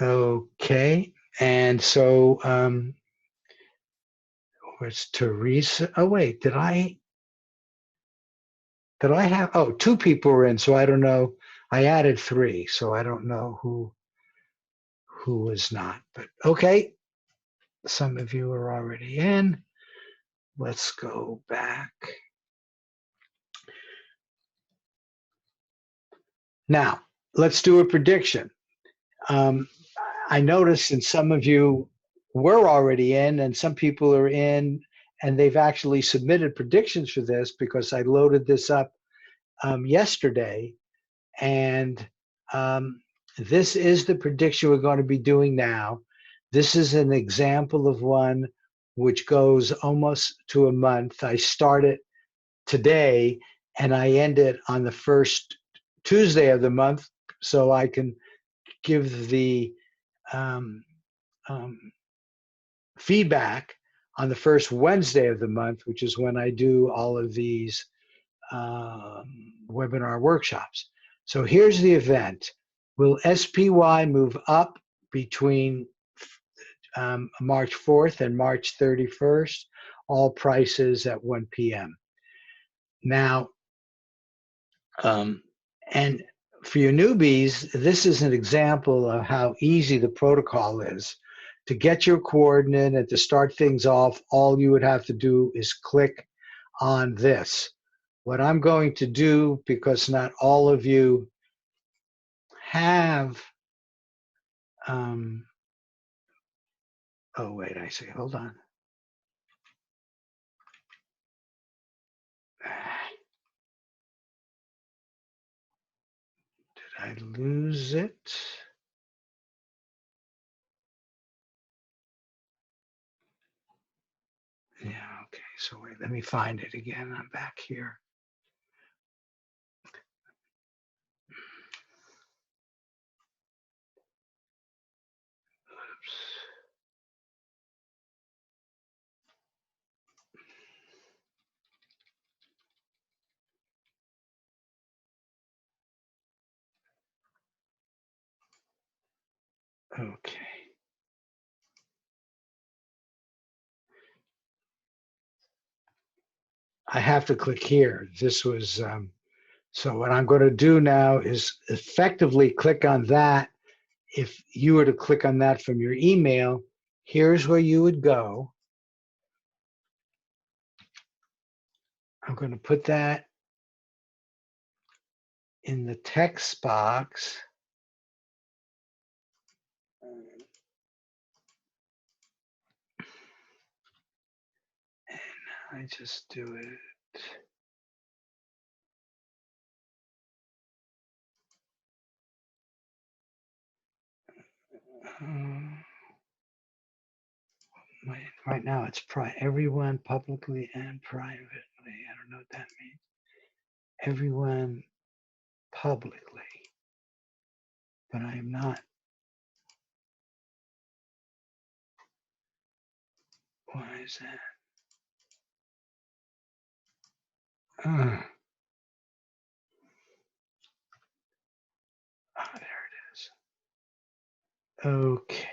Okay, and so where's Teresa? Oh wait, did I have, oh, 2 people were in, so I don't know. I added 3, so I don't know who was not, but okay. Some of you are already in. Let's go back. Now, let's do a prediction. Um, I noticed, and some of you were already in, and some people are in, and they've actually submitted predictions for this because I loaded this up yesterday. And this is the prediction we're going to be doing now. This is an example of one which goes almost to a month. I started today and I end it on the first Tuesday of the month so I can give the um, um, feedback on the first Wednesday of the month, which is when I do all of these webinar workshops. So here's the event. Will SPY move up between March 4th and March 31st? All prices at 1 p.m. Now, and for your newbies, this is an example of how easy the protocol is. To get your coordinate and to start things off, all you would have to do is click on this. What I'm going to do, because not all of you have, oh wait, I see, hold on. Did I lose it? Yeah, okay, so wait, let me find it again. I'm back here. Okay. I have to click here. This was, so what I'm going to do now is effectively click on that. If you were to click on that from your email, here's where you would go. I'm going to put that in the text box. And I just do it. Right now it's everyone publicly and privately. I don't know what that means. Everyone publicly, but I am not. Why is that? Oh, there it is. Okay.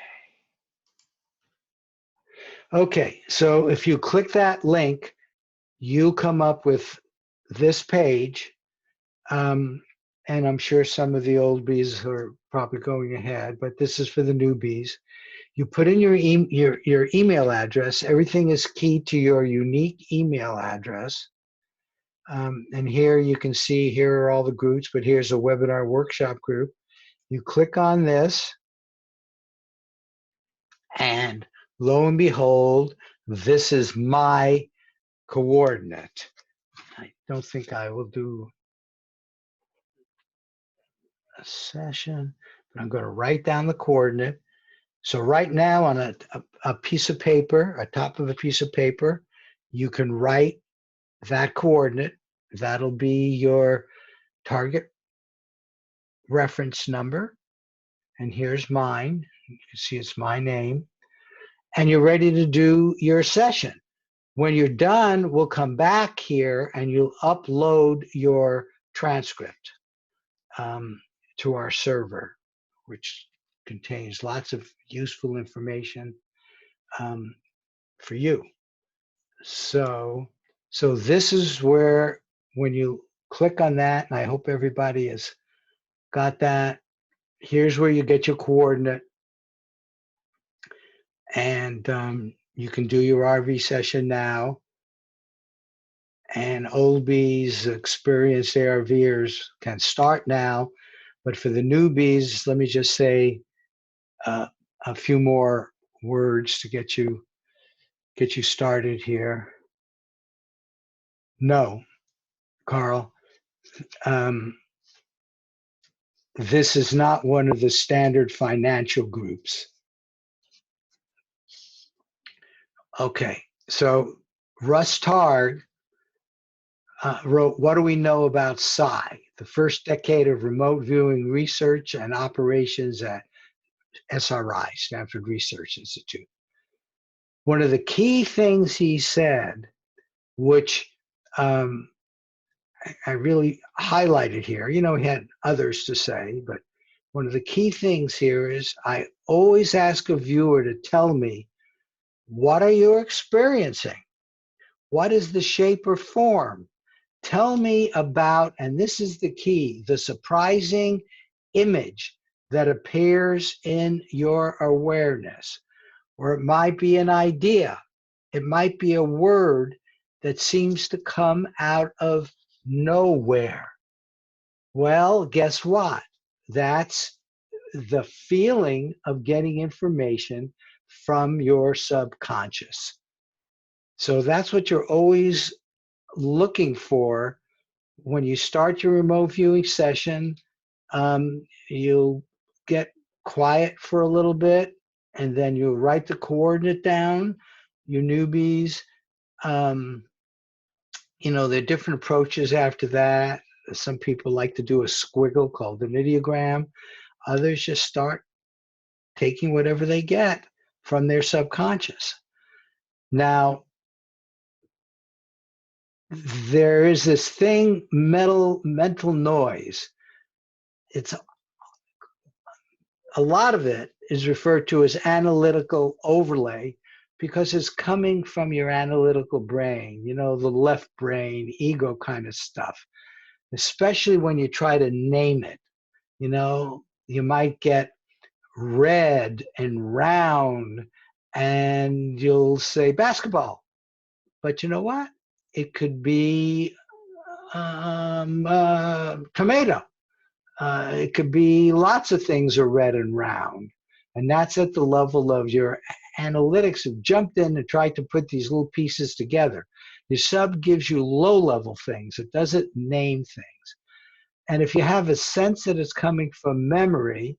Okay, so if you click that link, you come up with this page. And I'm sure some of the old bees are probably going ahead, but this is for the newbies. You put in your email address. Everything is key to your unique email address. And here you can see, here are all the groups, but here's a webinar workshop group. You click on this, and lo and behold, this is my coordinate. I don't think I will do a session, but I'm going to write down the coordinate. So right now on a piece of paper, a top of a piece of paper, you can write that coordinate. That'll be your target reference number. And here's mine. You can see it's my name. And you're ready to do your session. When you're done, we'll come back here and you'll upload your transcript to our server, which contains lots of useful information for you. So this is where, when you click on that, and I hope everybody has got that, here's where you get your coordinate. And you can do your RV session now. And old bees, experienced ARVers can start now. But for the newbies, let me just say, uh, a few more words to get you started here. No, Carl, um, this is not one of the standard financial groups. Okay, so Russ Targ wrote, "What do we know about Psi? The first decade of remote viewing research and operations at SRI, Stanford Research Institute." One of the key things he said, which I really highlighted here, he had others to say, but one of the key things here is I always ask a viewer to tell me, what are you experiencing? What is the shape or form? Tell me about, and this is the key, the surprising image that appears in your awareness. Or it might be an idea. It might be a word that seems to come out of nowhere. Well, guess what? That's the feeling of getting information from your subconscious. So that's what you're always looking for when you start your remote viewing session. You'll get quiet for a little bit, and then you'll write the coordinate down. You newbies, there are different approaches after that. Some people like to do a squiggle called an ideogram. Others just start taking whatever they get from their subconscious. Now, there is this thing, mental noise. It's a lot of it is referred to as analytical overlay because it's coming from your analytical brain, the left brain, ego kind of stuff, especially when you try to name it. You might get red and round and you'll say basketball. But you know what? It could be tomato. It could be lots of things are red and round. And that's at the level of your analytics have jumped in and tried to put these little pieces together. Your sub gives you low-level things. It doesn't name things. And if you have a sense that it's coming from memory,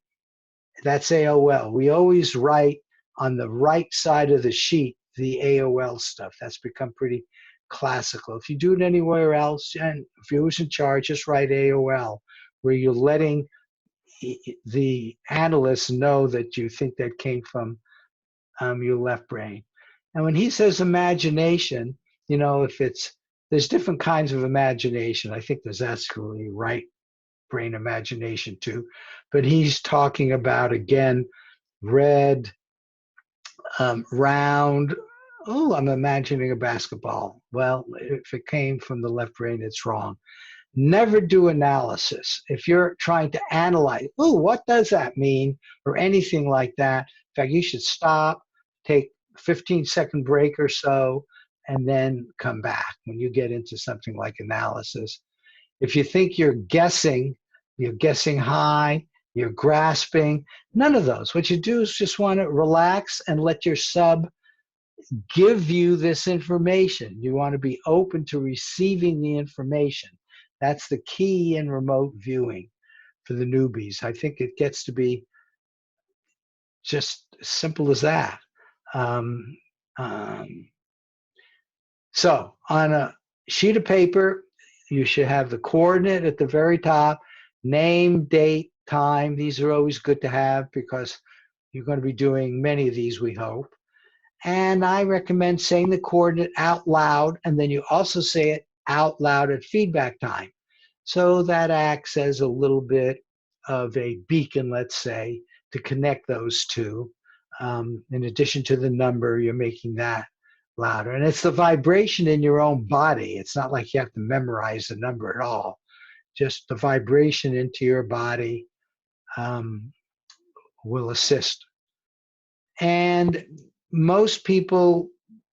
that's AOL. We always write on the right side of the sheet the AOL stuff. That's become pretty classical. If you do it anywhere else, and if who's in charge, just write AOL, where you're letting the analysts know that you think that came from your left brain. And when he says imagination, there's different kinds of imagination. I think there's actually right brain imagination too, but he's talking about, again, red, round. Oh, I'm imagining a basketball. Well, if it came from the left brain, it's wrong. Never do analysis. If you're trying to analyze, oh, what does that mean, or anything like that, in fact, you should stop, take a 15-second break or so, and then come back when you get into something like analysis. If you think you're guessing high, you're grasping, none of those. What you do is just want to relax and let your sub give you this information. You want to be open to receiving the information. That's the key in remote viewing for the newbies. I think it gets to be just as simple as that. So on a sheet of paper, you should have the coordinate at the very top, name, date, time. These are always good to have because you're going to be doing many of these, we hope. And I recommend saying the coordinate out loud, and then you also say it out loud at feedback time. So that acts as a little bit of a beacon, let's say, to connect those two. In addition to the number, you're making that louder. And it's the vibration in your own body. It's not like you have to memorize the number at all. Just the vibration into your body will assist. And most people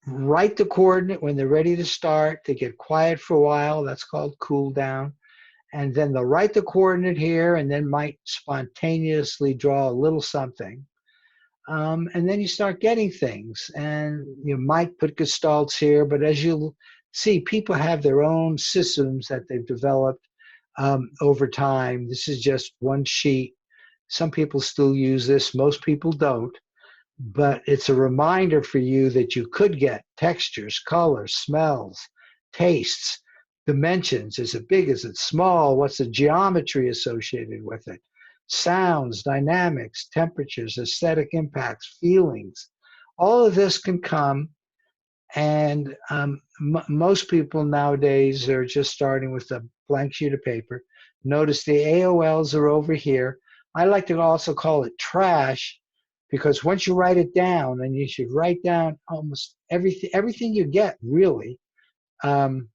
write the coordinate when they're ready to start. They get quiet for a while. That's called cool down. And then they'll write the coordinate here and then might spontaneously draw a little something. And then you start getting things. And you might put gestalts here, but as you'll see, people have their own systems that they've developed over time. This is just one sheet. Some people still use this, most people don't. But it's a reminder for you that you could get textures, colors, smells, tastes, dimensions. Is it big? Is it small? What's the geometry associated with it? Sounds, dynamics, temperatures, aesthetic impacts, feelings. All of this can come, and most people nowadays are just starting with a blank sheet of paper. Notice the AOLs are over here. I like to also call it trash, because once you write it down, and you should write down almost everything you get, really. Um,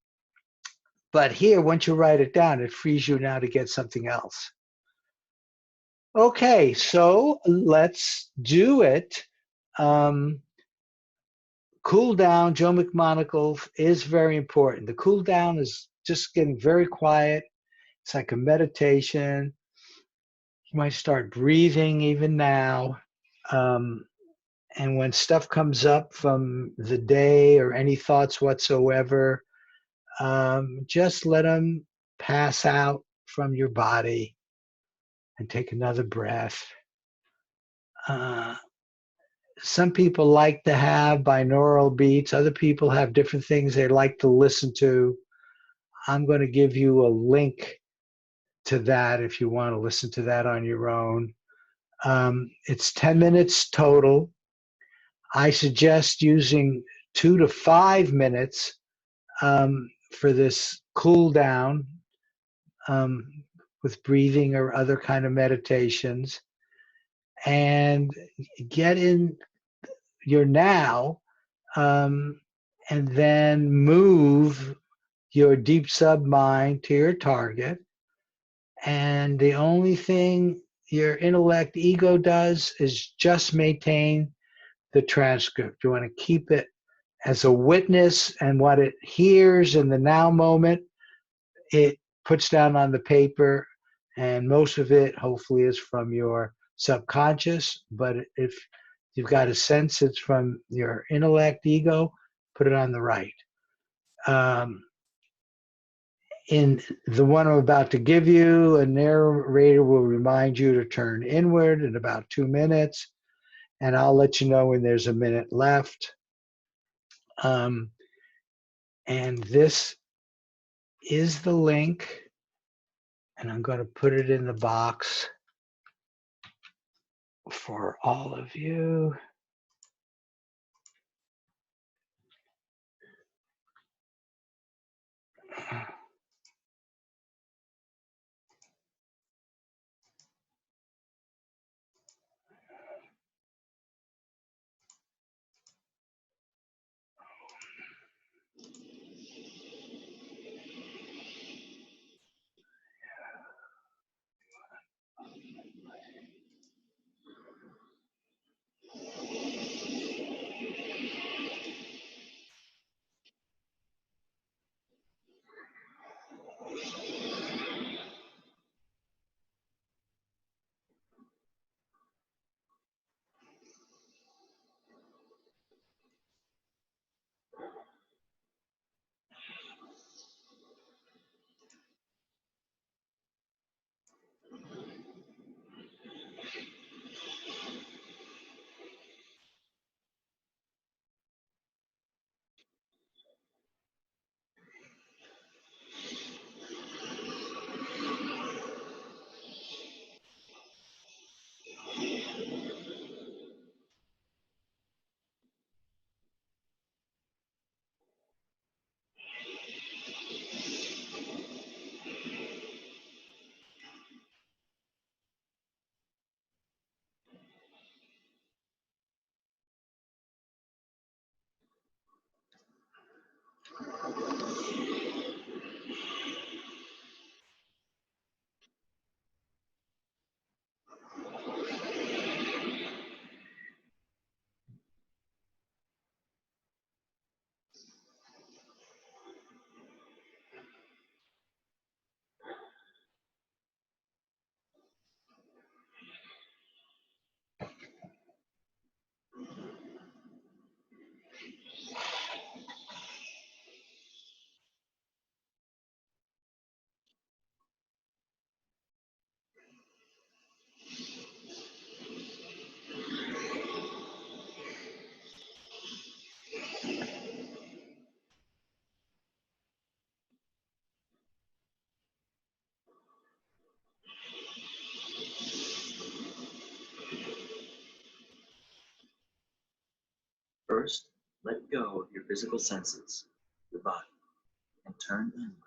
but here, once you write it down, it frees you now to get something else. Okay, so let's do it. Um, Cool down, Joe McMonagle, is very important. The cool down is just getting very quiet. It's like a meditation. You might start breathing even now. Um, and when stuff comes up from the day or any thoughts whatsoever, just let them pass out from your body and take another breath. Uh, some people like to have binaural beats. Other people have different things they like to listen to. I'm going to give you a link to that if you want to listen to that on your own. It's 10 minutes total. I suggest using 2 to 5 minutes for this cool down um, with breathing or other kind of meditations, and get in your now, um, and then move your deep sub mind to your target. And the only thing your intellect ego does is just maintain the transcript. You want to keep it as a witness, and what it hears in the now moment, it puts down on the paper. And most of it, hopefully, is from your subconscious. But if you've got a sense it's from your intellect ego, put it on the right. In the one I'm about to give you, a narrator will remind you to turn inward in about 2 minutes, and I'll let you know when there's a minute left. And this is the link, and I'm going to put it in the box for all of you. Let go of your physical senses, your body, and turn inward.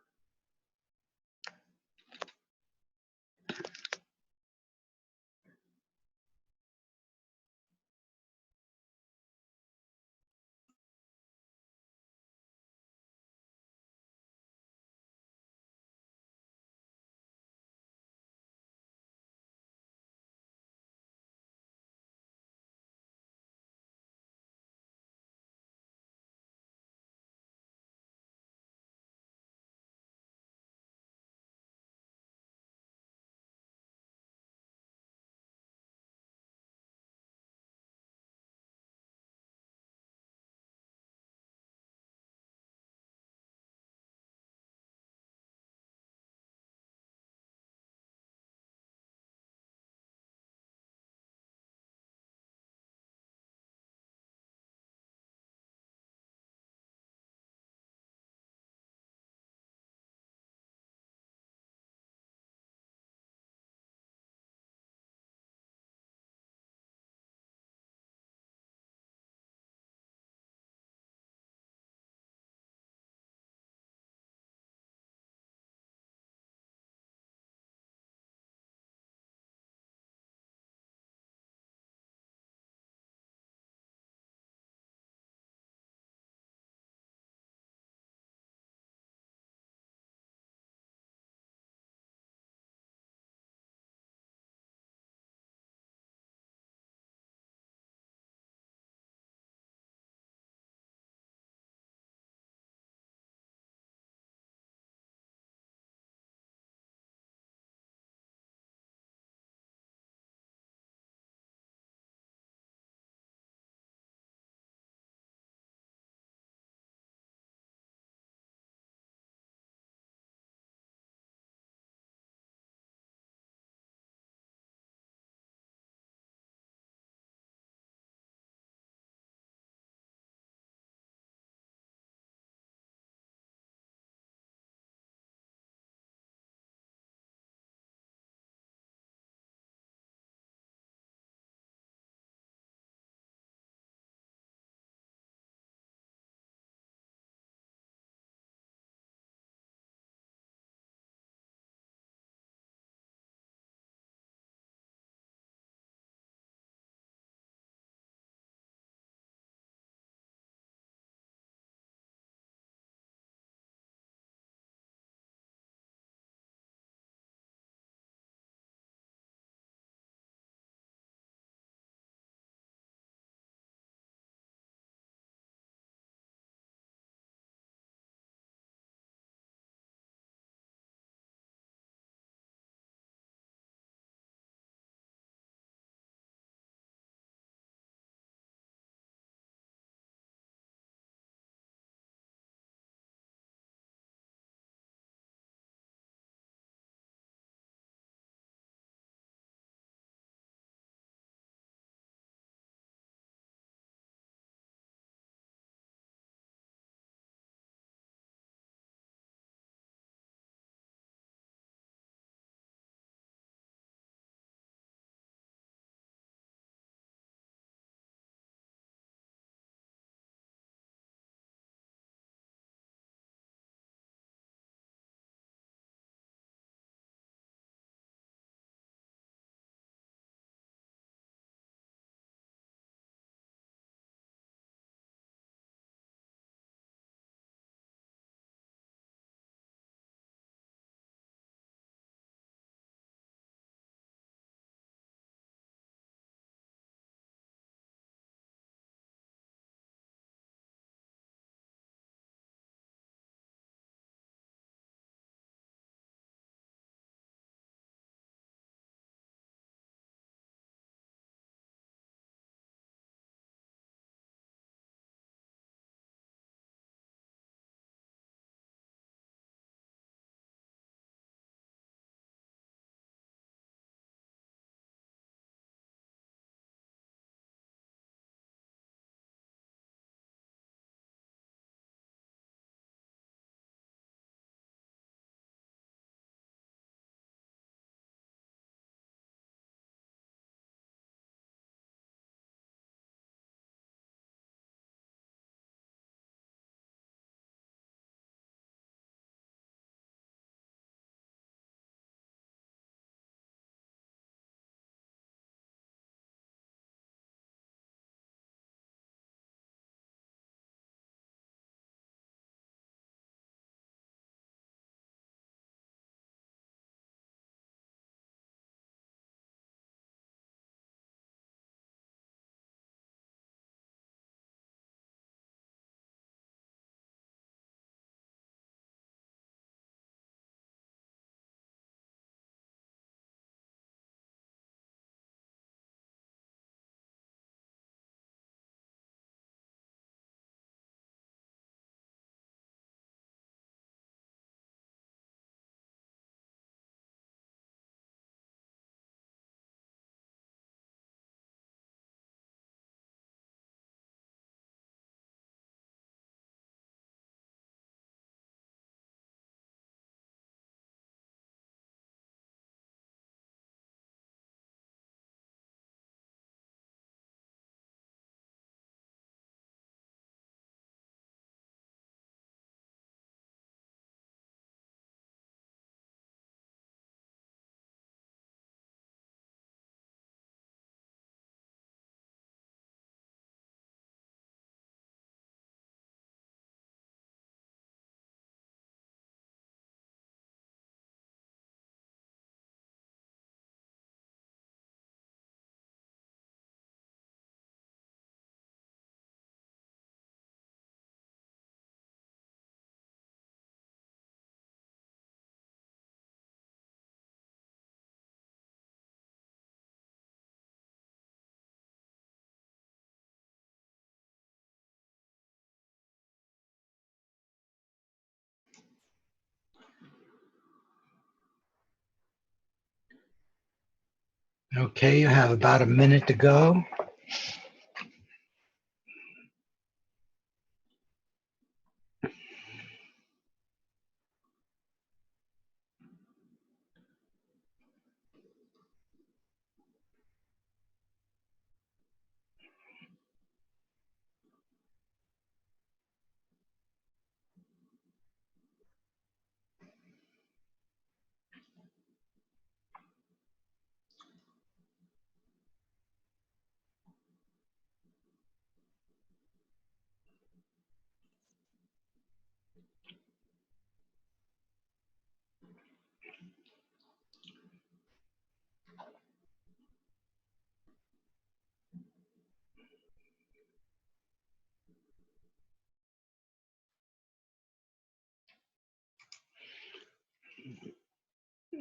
Okay, you have about a minute to go.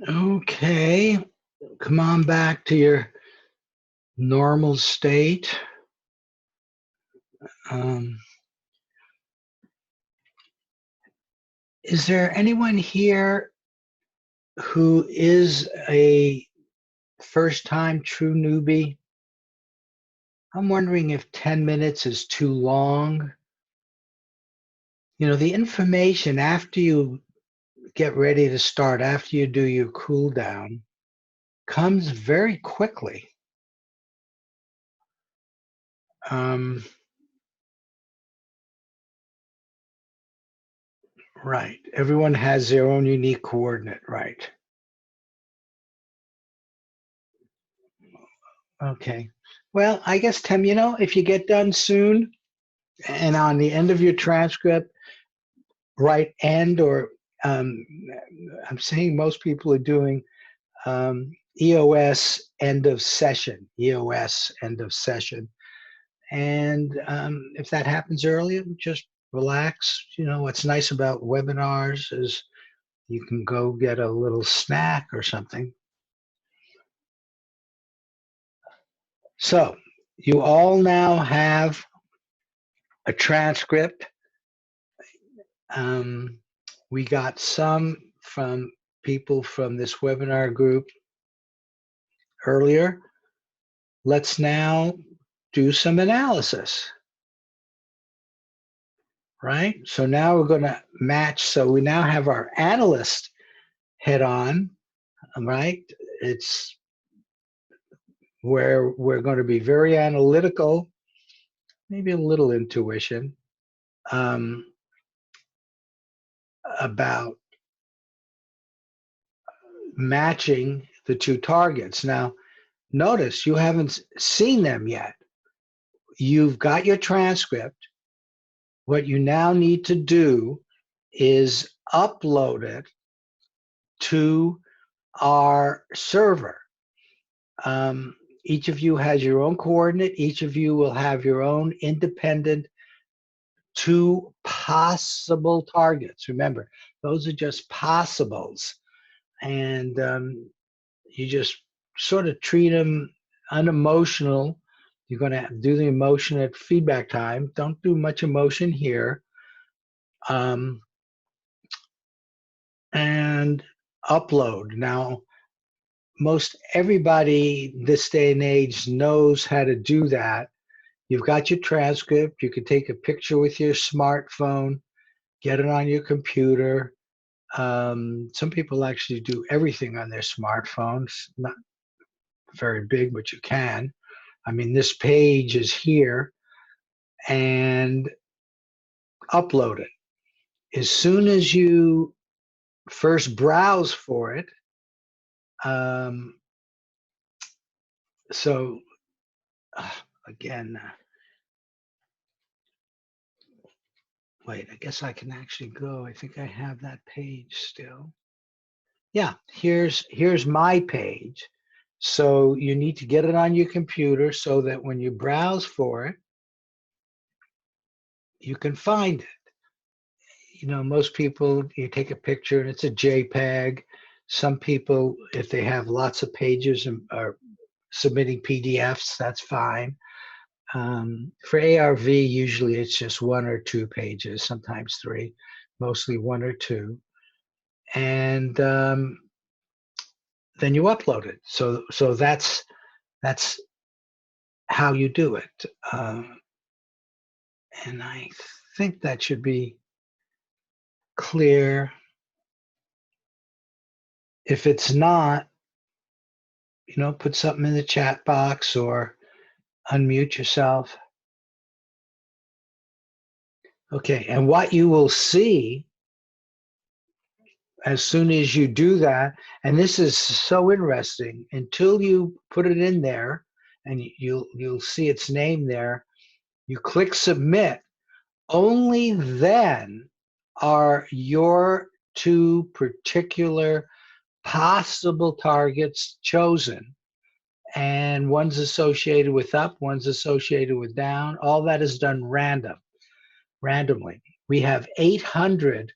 Okay, come on back to your normal state. Um, is there anyone here who is a first-time true newbie? I'm wondering if 10 minutes is too long. You know, the information after you get ready to start, after you do your cool down, comes very quickly. Right. Everyone has their own unique coordinate, right? Okay. Well, I guess, Tim, you know, if you get done soon and on the end of your transcript, write end or um, I'm saying most people are doing EOS end of session, EOS end of session. And if that happens earlier, just relax. You know, what's nice about webinars is you can go get a little snack or something. So you all now have a transcript. Um, we got some from people from this webinar group earlier. Let's now do some analysis, right? So now we're going to match. So we now have our analyst head on, right? It's where we're going to be very analytical, maybe a little intuition about matching the two targets. Now, notice you haven't seen them yet. You've got your transcript. What you now need to do is upload it to our server. Each of you has your own coordinate. Each of you will have your own independent two possible targets. Remember, those are just possibles. And you just sort of treat them unemotional. You're going to do the emotion at feedback time. Don't do much emotion here. And upload. Now, most everybody this day and age knows how to do that. You've got your transcript. You can take a picture with your smartphone, get it on your computer. Some people actually do everything on their smartphones. Not very big, but you can. I mean, this page is here, and upload it. As soon as you first browse for it, um, so again, wait, I guess I can actually go. I think I have that page still. Yeah, here's my page. So you need to get it on your computer so that when you browse for it, you can find it. You know, most people, you take a picture and it's a JPEG. Some people, if they have lots of pages and are submitting PDFs, that's fine. For ARV, usually it's just one or two pages, sometimes three, mostly one or two. And then you upload it. So that's That's how you do it. And I think that should be clear. If it's not, put something in the chat box or unmute yourself. Okay, and what you will see as soon as you do that, and this is so interesting, until you put it in there and you'll see its name there, you click submit, only then are your two particular possible targets chosen. And one's associated with up, one's associated with down. All that is done randomly. We have 800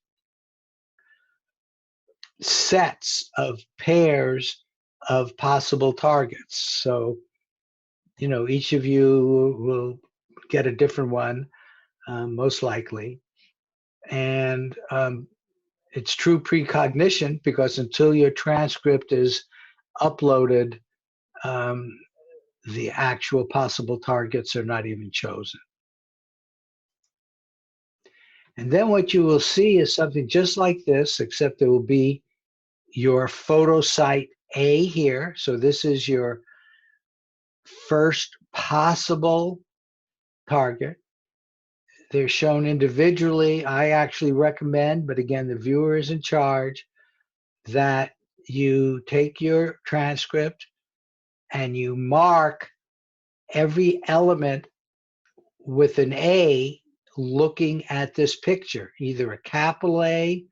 sets of pairs of possible targets. So, each of you will get a different one, most likely. And it's true precognition, because until your transcript is uploaded, the actual possible targets are not even chosen. And then what you will see is something just like this, except there will be your photo site A here. So this is your first possible target. They're shown individually. I actually recommend, but again, the viewer is in charge, that you take your transcript and you mark every element with an A looking at this picture, either a capital A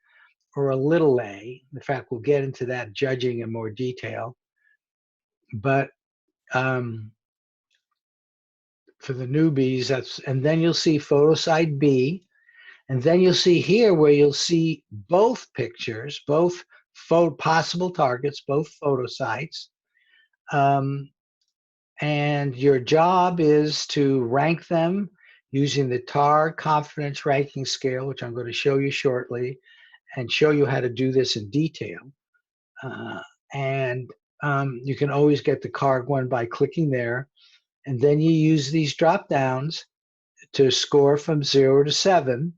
or a little a. In fact, we'll get into that judging in more detail. But for the newbies, and then you'll see photo site B, and then you'll see here where you'll see both pictures, both possible targets, both photo sites. And your job is to rank them using the TAR confidence ranking scale, which I'm going to show you shortly, and show you how to do this in detail. And you can always get the CARG one by clicking there. And then you use these drop downs to score from 0 to 7.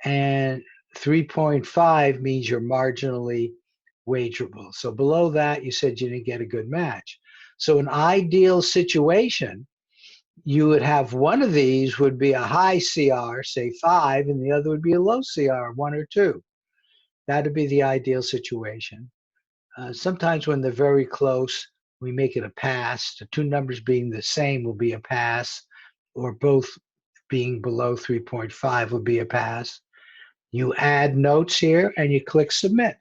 And 3.5 means you're marginally wagerable. So below that, you said you didn't get a good match. So an ideal situation, you would have one of these would be a high CR, say 5, and the other would be a low CR, 1 or 2. That would be the ideal situation. Sometimes when they're very close, we make it a pass. The two numbers being the same will be a pass, or both being below 3.5 will be a pass. You add notes here and you click submit.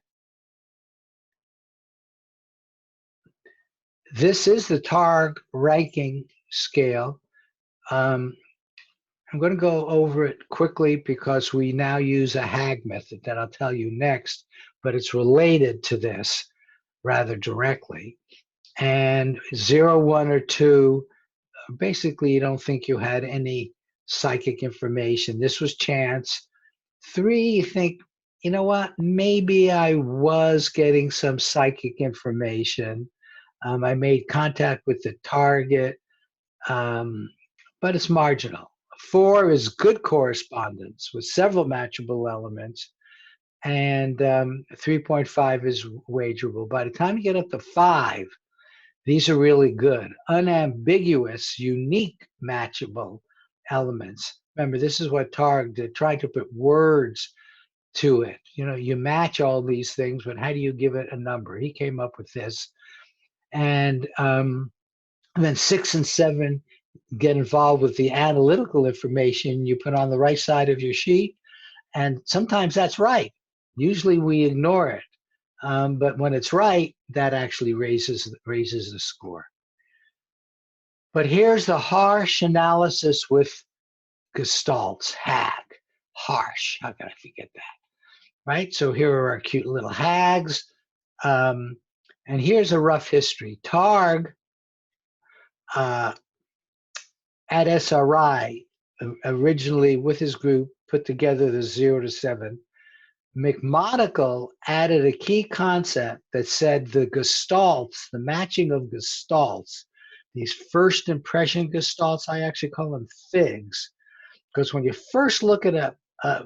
This is the TARG ranking scale. I'm going to go over it quickly because we now use a HAG method that I'll tell you next, but it's related to this rather directly. And 0, 1, or 2, basically you don't think you had any psychic information. This was chance. 3, you think, you know what, maybe I was getting some psychic information. I made contact with the target, but it's marginal. 4 is good correspondence with several matchable elements, and 3.5 is wagerable. By the time you get up to 5, these are really good, unambiguous, unique, matchable elements. Remember, this is what TARG did, tried to put words to it. You match all these things, but how do you give it a number? He came up with this. And then 6 and 7 get involved with the analytical information you put on the right side of your sheet. And sometimes that's right. Usually we ignore it. But when it's right, that actually raises the score. But here's the harsh analysis with gestalts, HAG, harsh. How can I forget that? Right? So here are our cute little HAGs. And here's a rough history. TARG at SRI, originally with his group, put together the 0 to 7. McMonagle added a key concept that said the gestalts, the matching of gestalts, These first impression gestalts, I actually call them figs, because when you first look at a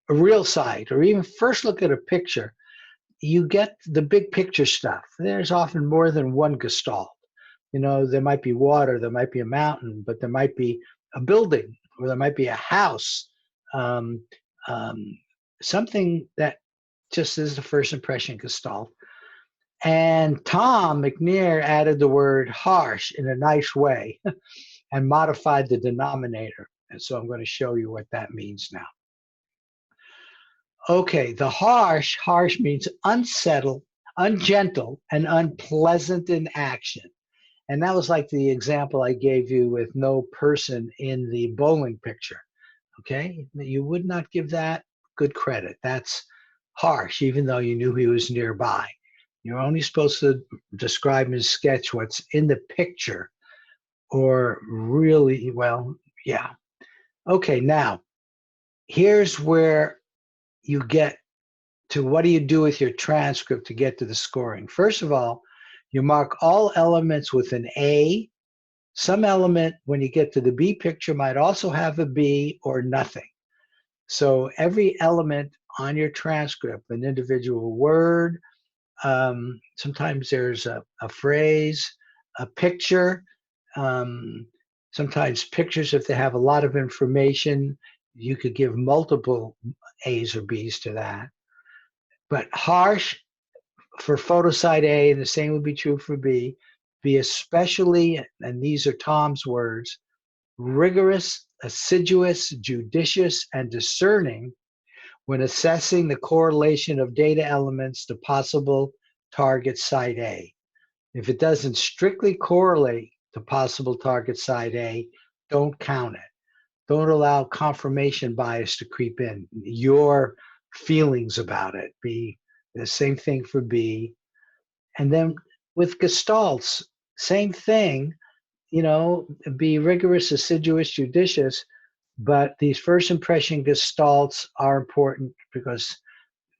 real site or even first look at a picture, you get the big picture stuff. There's often more than one gestalt. You know, there might be water, there might be a mountain, but there might be a building, or there might be a house, um, um, something that just is the first impression gestalt. And Tom McNair added the word harsh in a nice way and modified the denominator. And so I'm going to show you what that means now. Okay, the harsh means unsettled, ungentle, and unpleasant in action. And that was like the example I gave you with no person in the bowling picture. Okay, you would not give that good credit. That's harsh, even though you knew he was nearby. You're only supposed to describe and sketch what's in the picture, or really, well, yeah. Okay, now here's where you get to what do you do with your transcript to get to the scoring. First of all, you mark all elements with an A. Some element, when you get to the B picture, might also have a B or nothing. So every element on your transcript, an individual word, sometimes there's a phrase, a picture, sometimes pictures, if they have a lot of information, you could give multiple A's or B's to that. But harsh for photo site A, and the same would be true for B, be especially, and these are Tom's words, rigorous, assiduous, judicious, and discerning when assessing the correlation of data elements to possible target site A. If it doesn't strictly correlate to possible target site A, don't count it. Don't allow confirmation bias to creep in. Your feelings about it. Be the same thing for B. And then with gestalts, same thing, you know, be rigorous, assiduous, judicious, but these first impression gestalts are important because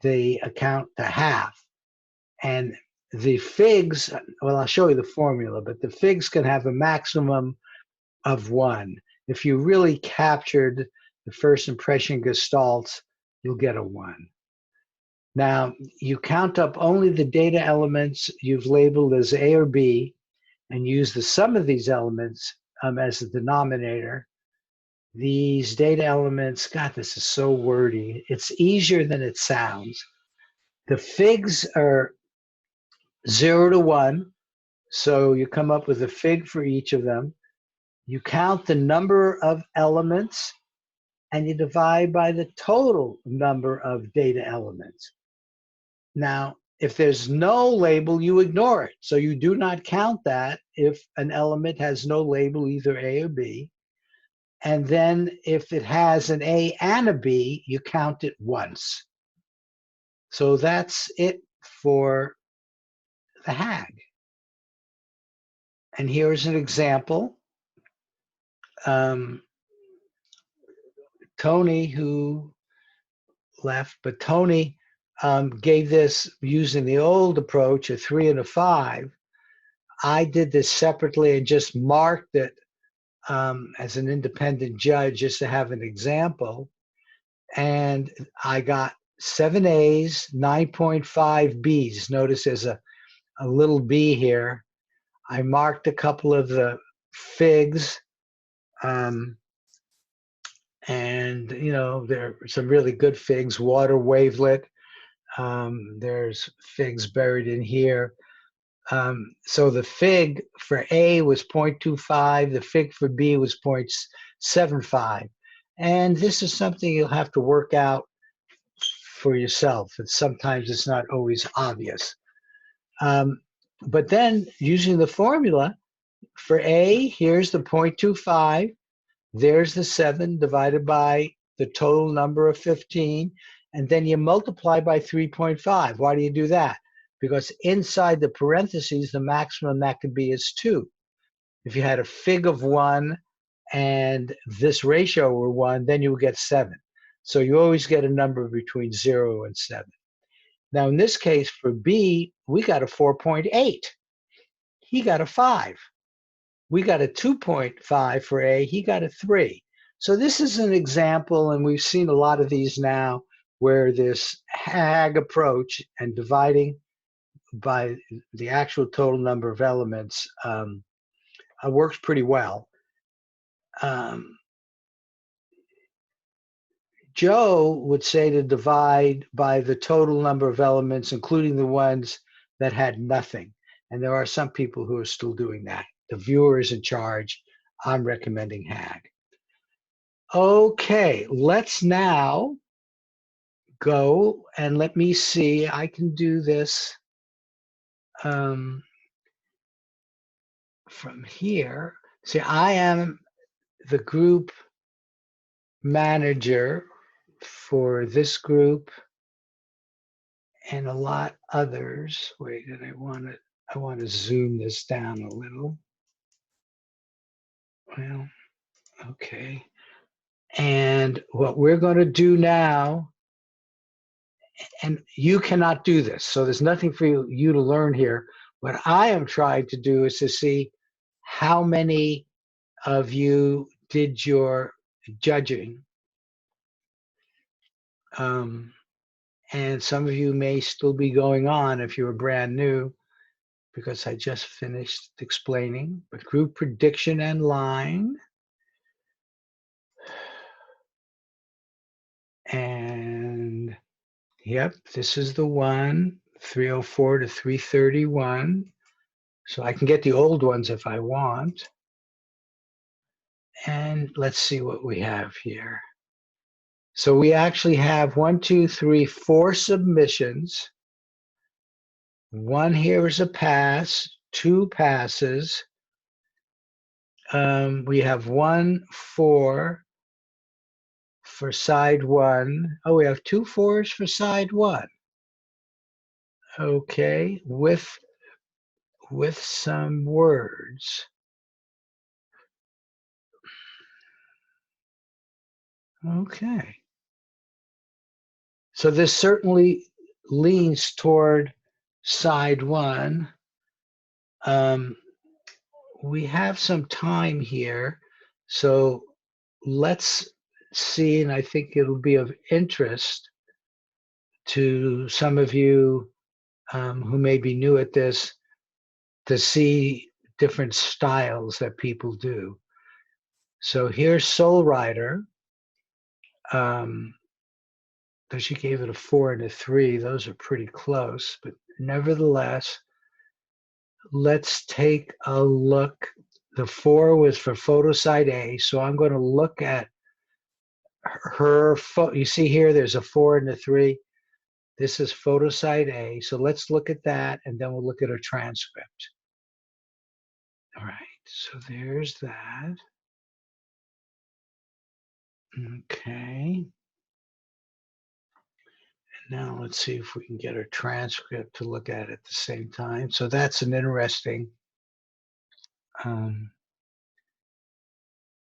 they account to half. And the figs, well, I'll show you the formula, but the figs can have a maximum of 1. If you really captured the first impression gestalts, you'll get a 1. Now, you count up only the data elements you've labeled as A or B and use the sum of these elements as the denominator. These data elements, God, this is so wordy. It's easier than it sounds. The figs are 0 to 1, so you come up with a fig for each of them. You count the number of elements, and you divide by the total number of data elements. Now, if there's no label, you ignore it. So you do not count that if an element has no label, either A or B. And then if it has an A and a B, you count it once. So that's it for the HAG. And here's an example. Tony, who left, but Tony gave this using the old approach, a 3 and a 5. I did this separately and just marked it as an independent judge just to have an example. And I got 7 A's, 9.5 B's. Notice there's a little B here. I marked a couple of the figs. And, you know, there are some really good figs, water wavelet. There's figs buried in here. So the fig for A was 0.25, the fig for B was 0.75. And this is something you'll have to work out for yourself. And sometimes it's not always obvious. But then using the formula for A, here's the 0.25. There's the 7 divided by the total number of 15. And then you multiply by 3.5. Why do you do that? Because inside the parentheses, the maximum that could be is 2. If you had a fig of 1 and this ratio were 1, then you would get 7. So you always get a number between 0 and 7. Now, in this case, for B, we got a 4.8. He got a 5. We got a 2.5 for A, he got a 3. So this is an example, and we've seen a lot of these now, where this HAG approach and dividing by the actual total number of elements works pretty well. Joe would say to divide by the total number of elements, including the ones that had nothing. And there are some people who are still doing that. The viewer is in charge. I'm recommending HAG. Okay, let's now go and let me see. I can do this from here. See, I am the group manager for this group and a lot others. Wait, and I want to zoom this down a little. Well, okay. And what we're going to do now, and you cannot do this, so there's nothing for you to learn here. What I am trying to do is to see how many of you did your judging. And some of you may still be going on if you're brand new, because I just finished explaining. But group prediction and line. And yep, this is the one, 304 to 331. So I can get the old ones if I want. And let's see what we have here. So we actually have 1, 2, 3, 4 submissions. One here is a pass, 2 passes. We have 1 4 for side 1. Oh, we have 2 4s for side 1. Okay, with some words. Okay. So this certainly leans toward side 1. We have some time here, so let's see, and I think it'll be of interest to some of you who may be new at this to see different styles that people do. So here's Soul Rider. She gave it a 4 and a 3. Those are pretty close, but nevertheless, let's take a look. The 4 was for photo side A, so I'm going to look at her. You see here, there's a 4 and a 3. This is photo side A, so let's look at that, and then we'll look at her transcript. All right, so there's that. Okay. Now let's see if we can get her transcript to look at at the same time. So that's an interesting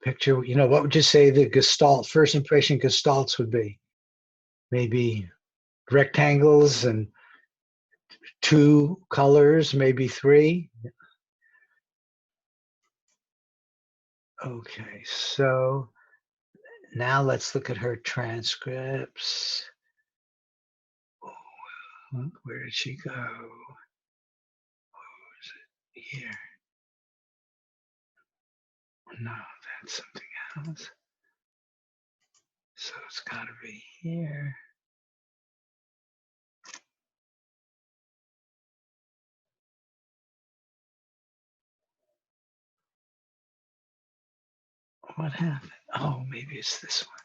picture. You know, what would you say the gestalt, first impression gestalts would be? Maybe rectangles and 2 colors, maybe 3. Okay, so now let's look at her transcripts. Where did she go? What was it? Here. No, that's something else. So it's got to be here. What happened? Oh, maybe it's this one.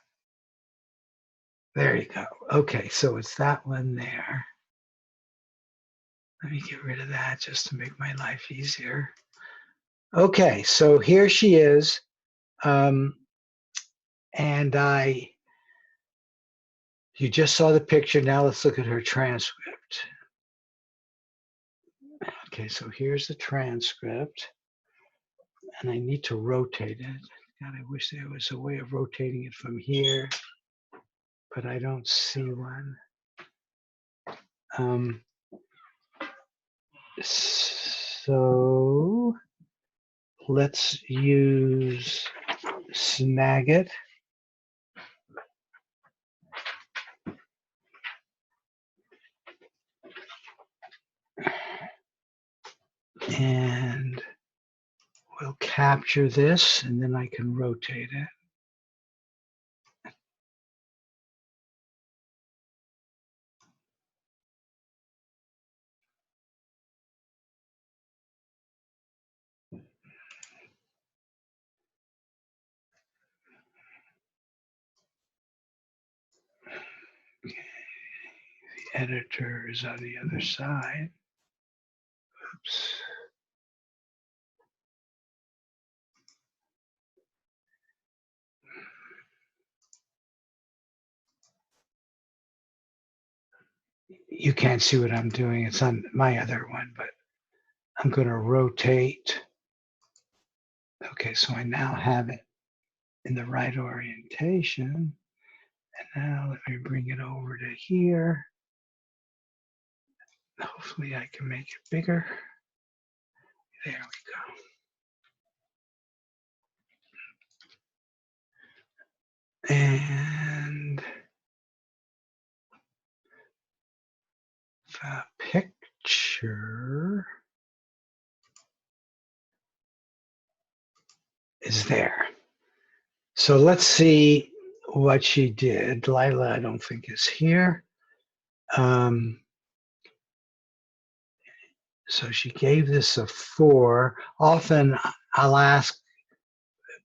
There you go. Okay, so it's that one there. Let me get rid of that just to make my life easier. Okay, so here she is. And you just saw the picture. Now let's look at her transcript. Okay, so here's the transcript. And I need to rotate it. God, I wish there was a way of rotating it from here, but I don't see one. So let's use Snagit. And we'll capture this, and then I can rotate it. The editor is on the other side. Oops. You can't see what I'm doing. It's on my other one, but I'm going to rotate. Okay, so I now have it in the right orientation. And now let me bring it over to here. Hopefully I can make it bigger. There we go. And the picture is there. So let's see what she did. Lila, I don't think is here. So she gave this a 4. Often I'll ask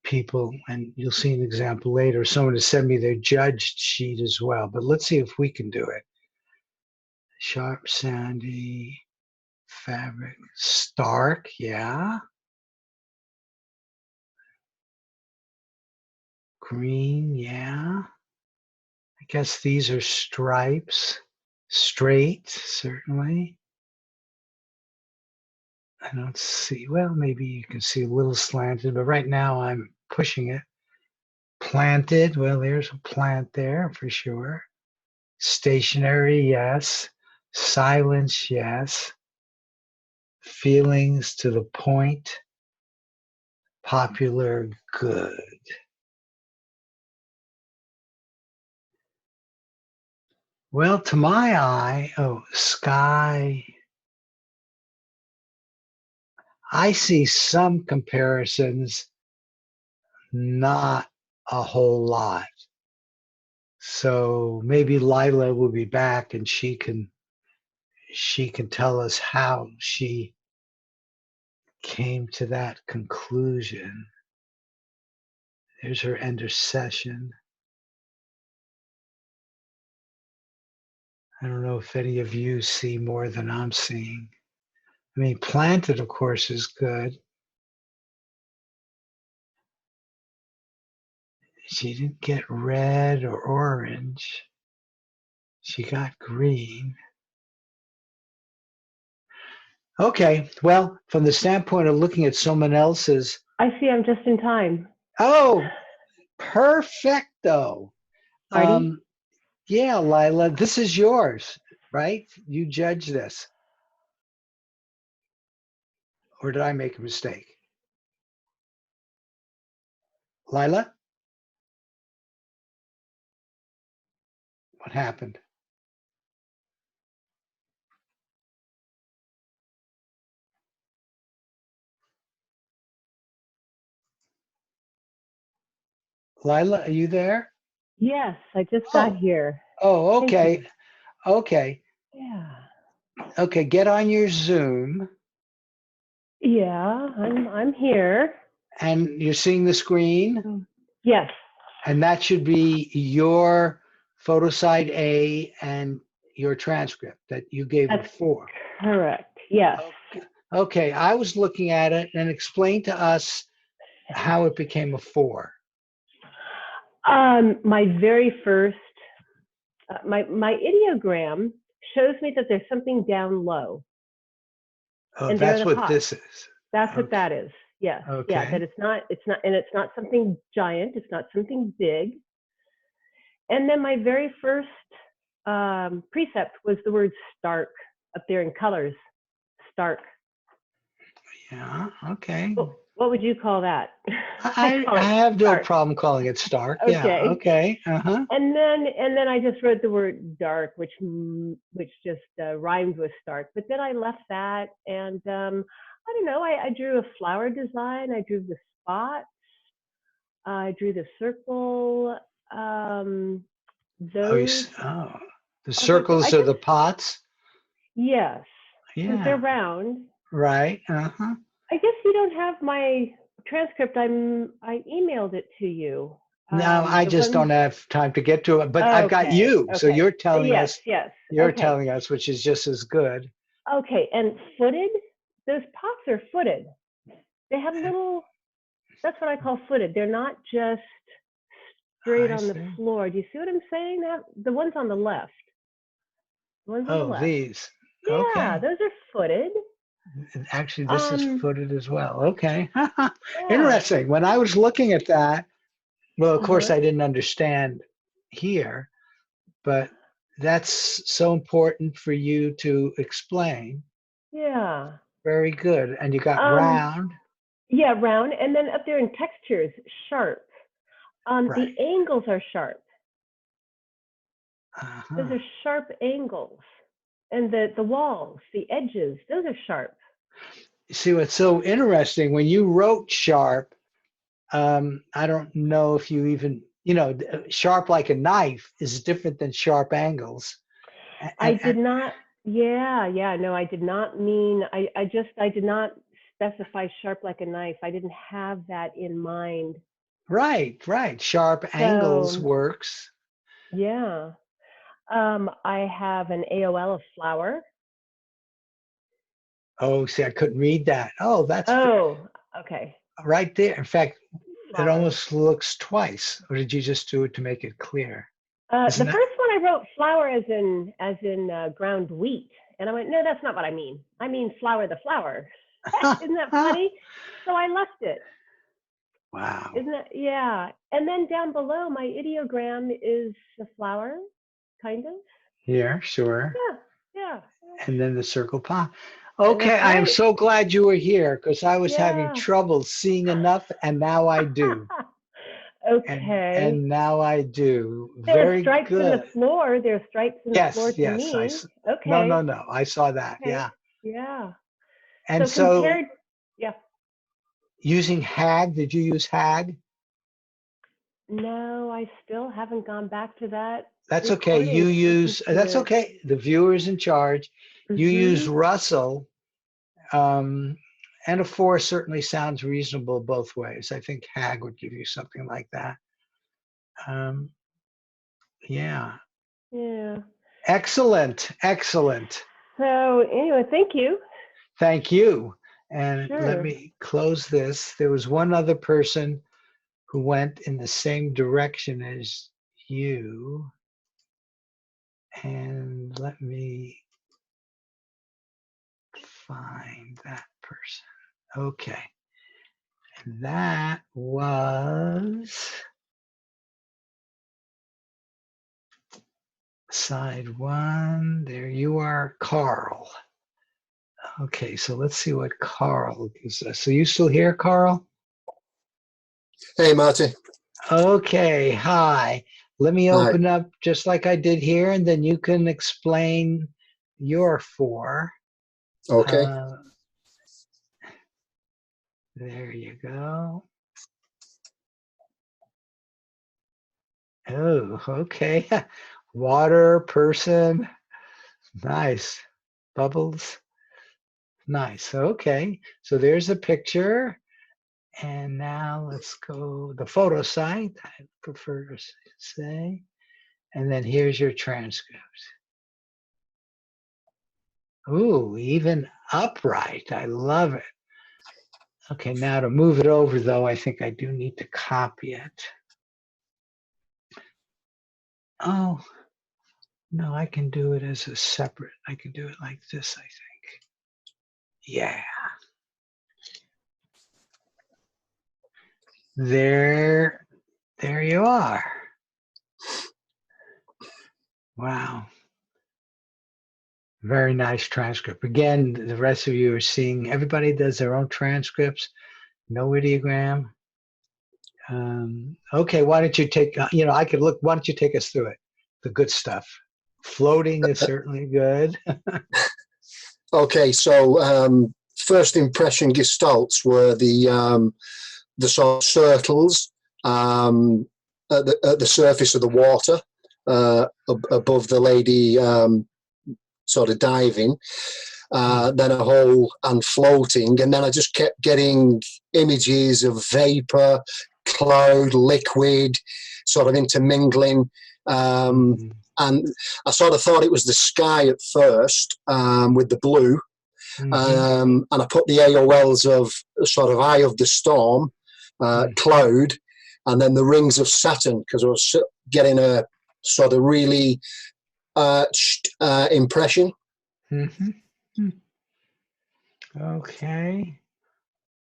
people, and you'll see an example later, someone to send me their judged sheet as well. But let's see if we can do it. Sharp, sandy, fabric, stark, yeah. Green, yeah. I guess these are stripes. Straight, certainly. I don't see, well, maybe you can see a little slanted, but right now I'm pushing it. Planted, well, there's a plant there for sure. Stationary, yes. Silence, yes. Feelings to the point. Popular, good. Well, to my eye, oh, sky. I see some comparisons, not a whole lot. So maybe Lila will be back and she can tell us how she came to that conclusion. There's her end of session. I don't know if any of you see more than I'm seeing. I mean, planted, of course, is good. She didn't get red or orange. She got green. Okay, well, from the standpoint of looking at someone else's. I see I'm just in time. Oh, perfecto. Marty? Yeah, Lila, this is yours, right? You judge this. Or did I make a mistake? Lila? What happened? Lila, are you there? Yes, I just got here. Oh, Thank okay. you. Okay. Yeah. Okay, get on your Zoom. Yeah, I'm here. And you're seeing the screen? Yes. And that should be your photo side A and your transcript that you gave a 4. Correct. Yes. Okay, I was looking at it, and explain to us how it became a 4. My very first, my ideogram shows me that there's something down low. Oh, and that's they're what the this is. That's Okay. what that is. Yes. Okay. Yeah. That it's not, and it's not something giant. It's not something big. And then my very first precept was the word stark up there in colors. Stark. Yeah. Okay. Well, What would you call that? I have no stark. problem calling it stark. Yeah. Okay. Okay. Uh-huh. And then I just wrote the word dark, which just rhymed with stark. But then I left that, and I don't know. I drew a flower design. I drew the spot. I drew the circle. Oh, Those the are the things. circles are the pots. Yes, because they're Yeah. round. Right. Uh-huh. I guess you don't have my transcript. I emailed it to you. Now I The just don't one. have time to get to it, but I've got Okay. you. So Okay. Yes. Yes. you're Okay. telling us, which is just as good. Okay. And footed. Those pots are footed. They have little. That's what I call footed. They're not just straight I on the see. floor. Do you see what I'm saying? The ones on the left. The ones on the Oh, left. these. Yeah, Okay. those are footed. And actually, this is Um. footed as well. Okay. Yeah. Interesting. When I was looking at that, well, of course, Uh-huh. I didn't understand here, but that's so important for you to explain. Yeah. Very good. And you got Um. round. Yeah, round, and then up there in textures, sharp. Right. The angles are sharp. Those Uh-huh. are sharp angles, and the walls, the edges, those are sharp. See, what's so interesting, when you wrote sharp, I don't know if you even, sharp like a knife is different than sharp angles. I And, did not. Yeah, yeah. No, I did not mean. I did not specify sharp like a knife. I didn't have that in mind. right, right. Sharp angles So works. yeah. I have an AOL of flower. Oh, see, I couldn't read that. Oh, that's Oh, okay. right there. In fact, it Flower. almost looks twice. Or did you just do it to make it clear? The Isn't that? first one I wrote flour as in ground wheat, and I went, no, that's not what I mean. I mean flour the flower. Isn't that funny? So I left it. Wow. Isn't it? Yeah. And then down below, my ideogram is the flower, kind of. Here, sure. Yeah, yeah. And then the circle pop. And Okay, that's I am right. so glad you were here because I was having Yeah. trouble seeing enough, and now I do. Okay. And now I do. There are Very stripes in the good. floor. There are stripes in the floor Yes, to yes. me. No, no, Okay. no. I saw that. Okay. Yeah. Yeah. And So so compared, yeah. using HAG, did you use HAG? No, I still haven't gone back to that That's okay. recording You to listen use, to that's it. okay. The viewer's in charge. You use Mm-hmm. Russell. Um, and a 4 certainly sounds reasonable both ways. I think HAG would give you something like that. Um, yeah. Yeah. Excellent. Excellent. So anyway, thank you. Thank you. And let Sure. me close this. There was one other person who went in the same direction as you. And let me find that person. Okay. And that was side 1. There you are, Carl. Okay, so let's see what Carl gives us. So you still here, Carl? Hey, Marty. Okay, hi. Let me Hi. open up just like I did here, and then you can explain your 4. Okay. There you go. Oh, okay. Water, person. Nice. Bubbles. Nice. Okay. So there's a picture. And now let's go the photo site, I prefer to say. And then here's your transcript. Ooh, even upright. I love it. Okay, now to move it over though, I think I do need to copy it. Oh, no, I can do it as a separate. I can do it like this, I think. Yeah. There you are. Wow. Very nice transcript. Again, the rest of you are seeing, everybody does their own transcripts. No ideogram. Okay, why don't you take, I could look, why don't you take us through it? The good stuff. Floating is certainly good. Okay, so first impression gestalts were the sort of circles at the surface of the water above the lady sort of diving. Then a hole and floating, and then I just kept getting images of vapor, cloud, liquid, sort of intermingling, and I sort of thought it was the sky at first with the blue, and I put the AOLs of sort of Eye of the Storm, cloud, and then the rings of Saturn, because I was getting a sort of really impression. Okay.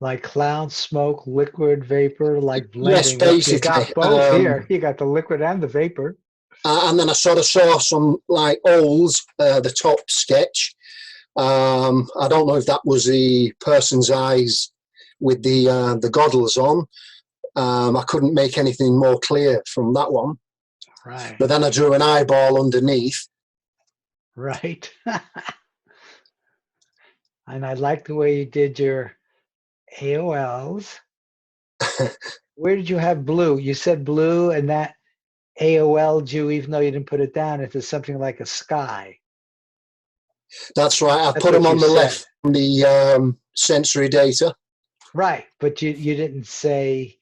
Like cloud, smoke, liquid, vapor, like Yes, blending. basically. You got both here. You got the liquid and the vapor. And then I sort of saw some like holes, the top sketch. I don't know if that was the person's eyes with the goggles on. I couldn't make anything more clear from that one. Right. But then I drew an eyeball underneath. Right. And I like the way you did your AOLs. Where did you have blue? You said blue, and that AOL'd you, even though you didn't put it down, into something like a sky. That's right. I That's put them what on you the said. left from the sensory data. Right, but you didn't say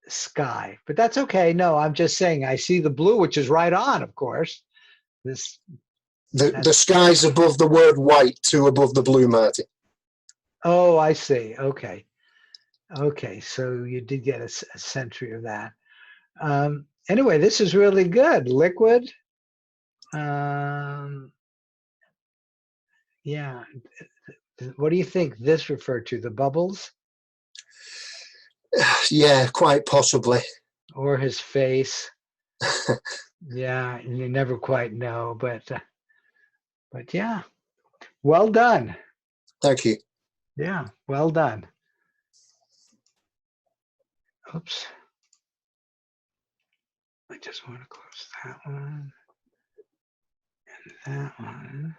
sky. But that's okay. No, I'm just saying I see the blue, which is right on, of course. The sky's above the word white, two above the blue, Marty. Oh, I see. Okay. Okay, so you did get a century of that. Anyway, this is really good. Liquid. Yeah. What do you think this referred to? The bubbles Yeah, quite possibly. or his face? Yeah, you never quite know, but yeah, well done. Thank you. Yeah, well done. Oops. I just want to close that one and that one.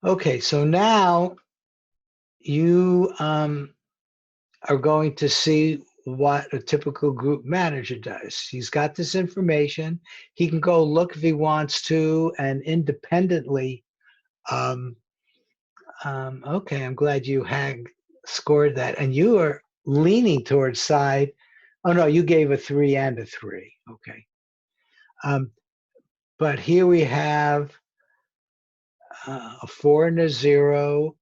Okay, so now you are going to see what a typical group manager does. He's got this information. He can go look if he wants to and independently. Okay, I'm glad you had scored that. And you are leaning towards side. Oh, no, you gave a 3 and a 3. Okay. But here we have a 4 and a 0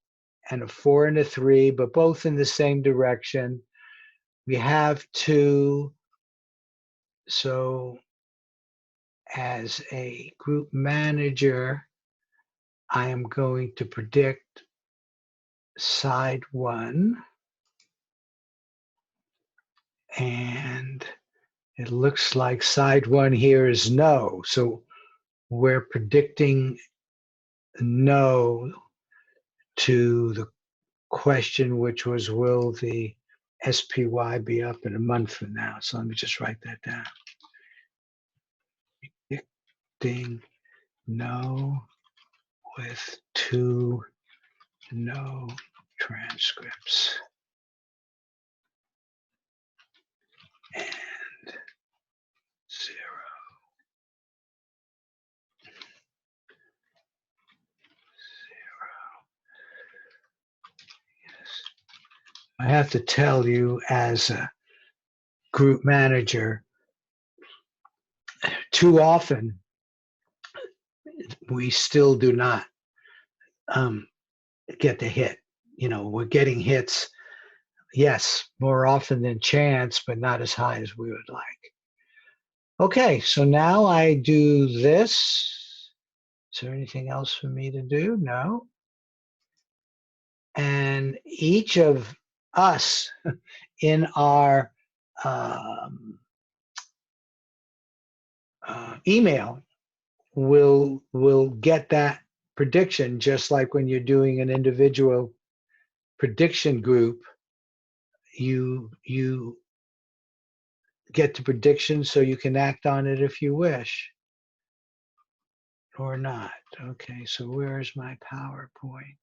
and a 4 and a 3, but both in the same direction. We have 2. So as a group manager, I am going to predict side 1. And it looks like side 1 here is no. So we're predicting no to the question, which was, will the SPY be up in a month from now? So let me just write that down. Predicting no with 2 no transcripts. And 0. I have to tell you, as a group manager, too often we still do not get the hit. We're getting hits, yes, more often than chance, but not as high as we would like. Okay, so now I do this. Is there anything else for me to do? No. And each of us in our email will get that prediction, just like when you're doing an individual prediction group, you get to prediction so you can act on it if you wish or not. Okay, so where's my PowerPoint?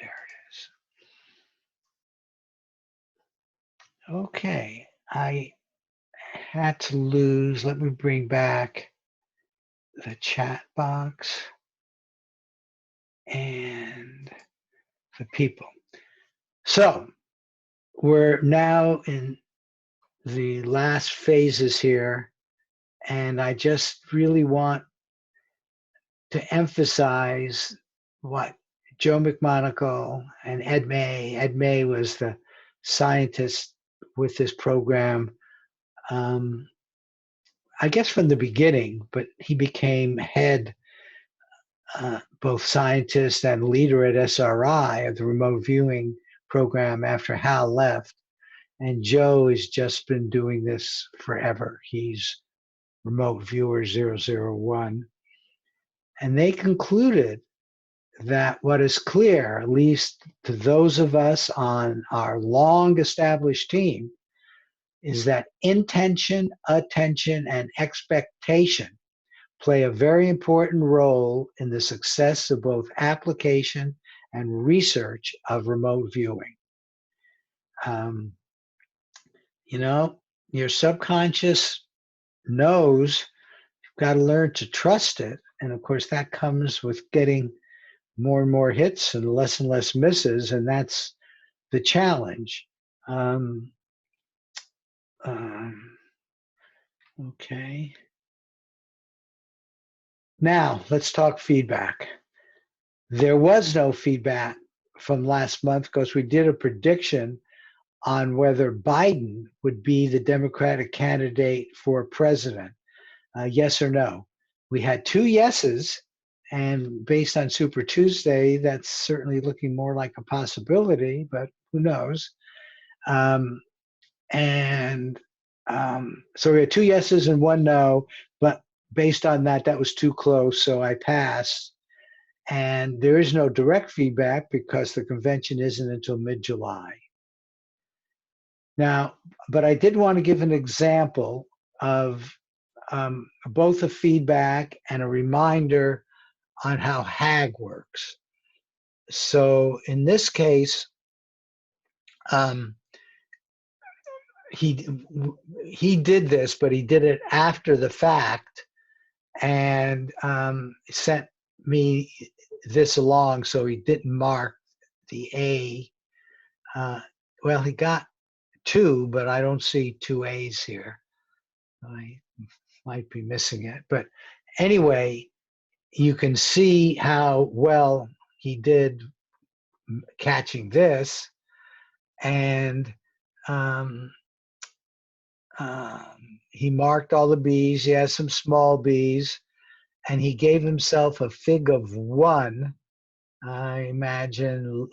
There it is. Okay, I had to lose. Let me bring back the chat box and the people. So we're now in the last phases here, and I just really want to emphasize what Joe McMonagle and Ed May was the scientist with this program, I guess from the beginning, but he became head, both scientist and leader at SRI of the remote viewing program after Hal left. And Joe has just been doing this forever. He's remote viewer 001. And they concluded that what is clear, at least to those of us on our long established team, is that intention, attention, and expectation play a very important role in the success of both application and research of remote viewing. You know, your subconscious knows. You've got to learn to trust it. And of course, that comes with getting more and more hits and less misses. And that's the challenge. Okay. Now, let's talk feedback. There was no feedback from last month because we did a prediction on whether Biden would be the Democratic candidate for president, yes or no. We had 2 yeses, and based on Super Tuesday, that's certainly looking more like a possibility, but who knows? So we had 2 yeses and 1 no, but based on that, that was too close, so I passed. And there is no direct feedback because the convention isn't until mid-July. Now, but I did want to give an example of both a feedback and a reminder on how HAG works. So in this case, he did this, but he did it after the fact and sent me this along, so he didn't mark the A. Well, he got 2, but I don't see 2 A's here. I might be missing it. But anyway, you can see how well he did catching this. And he marked all the B's. He has some small B's. And he gave himself a fig of 1, I imagine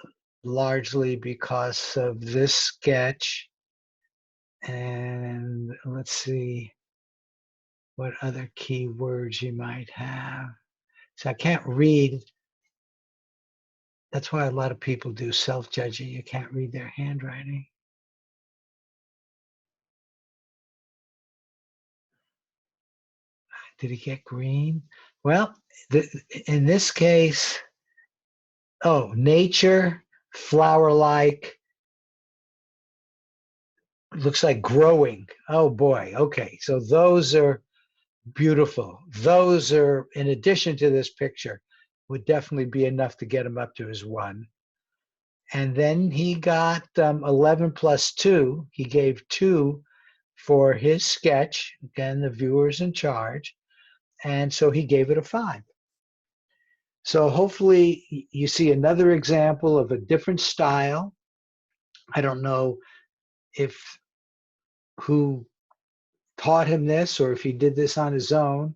largely because of this sketch. And let's see what other keywords you might have. So I can't read. That's why a lot of people do self-judging. You can't read their handwriting. Did he get green? Well, in this case, oh, nature, flower-like, looks like growing. Oh boy, okay. So those are beautiful. Those are, in addition to this picture, would definitely be enough to get him up to his 1. And then he got 11 plus 2. He gave 2 for his sketch. Again, the viewer's in charge. And so he gave it a 5. So hopefully you see another example of a different style. I don't know who taught him this or if he did this on his own.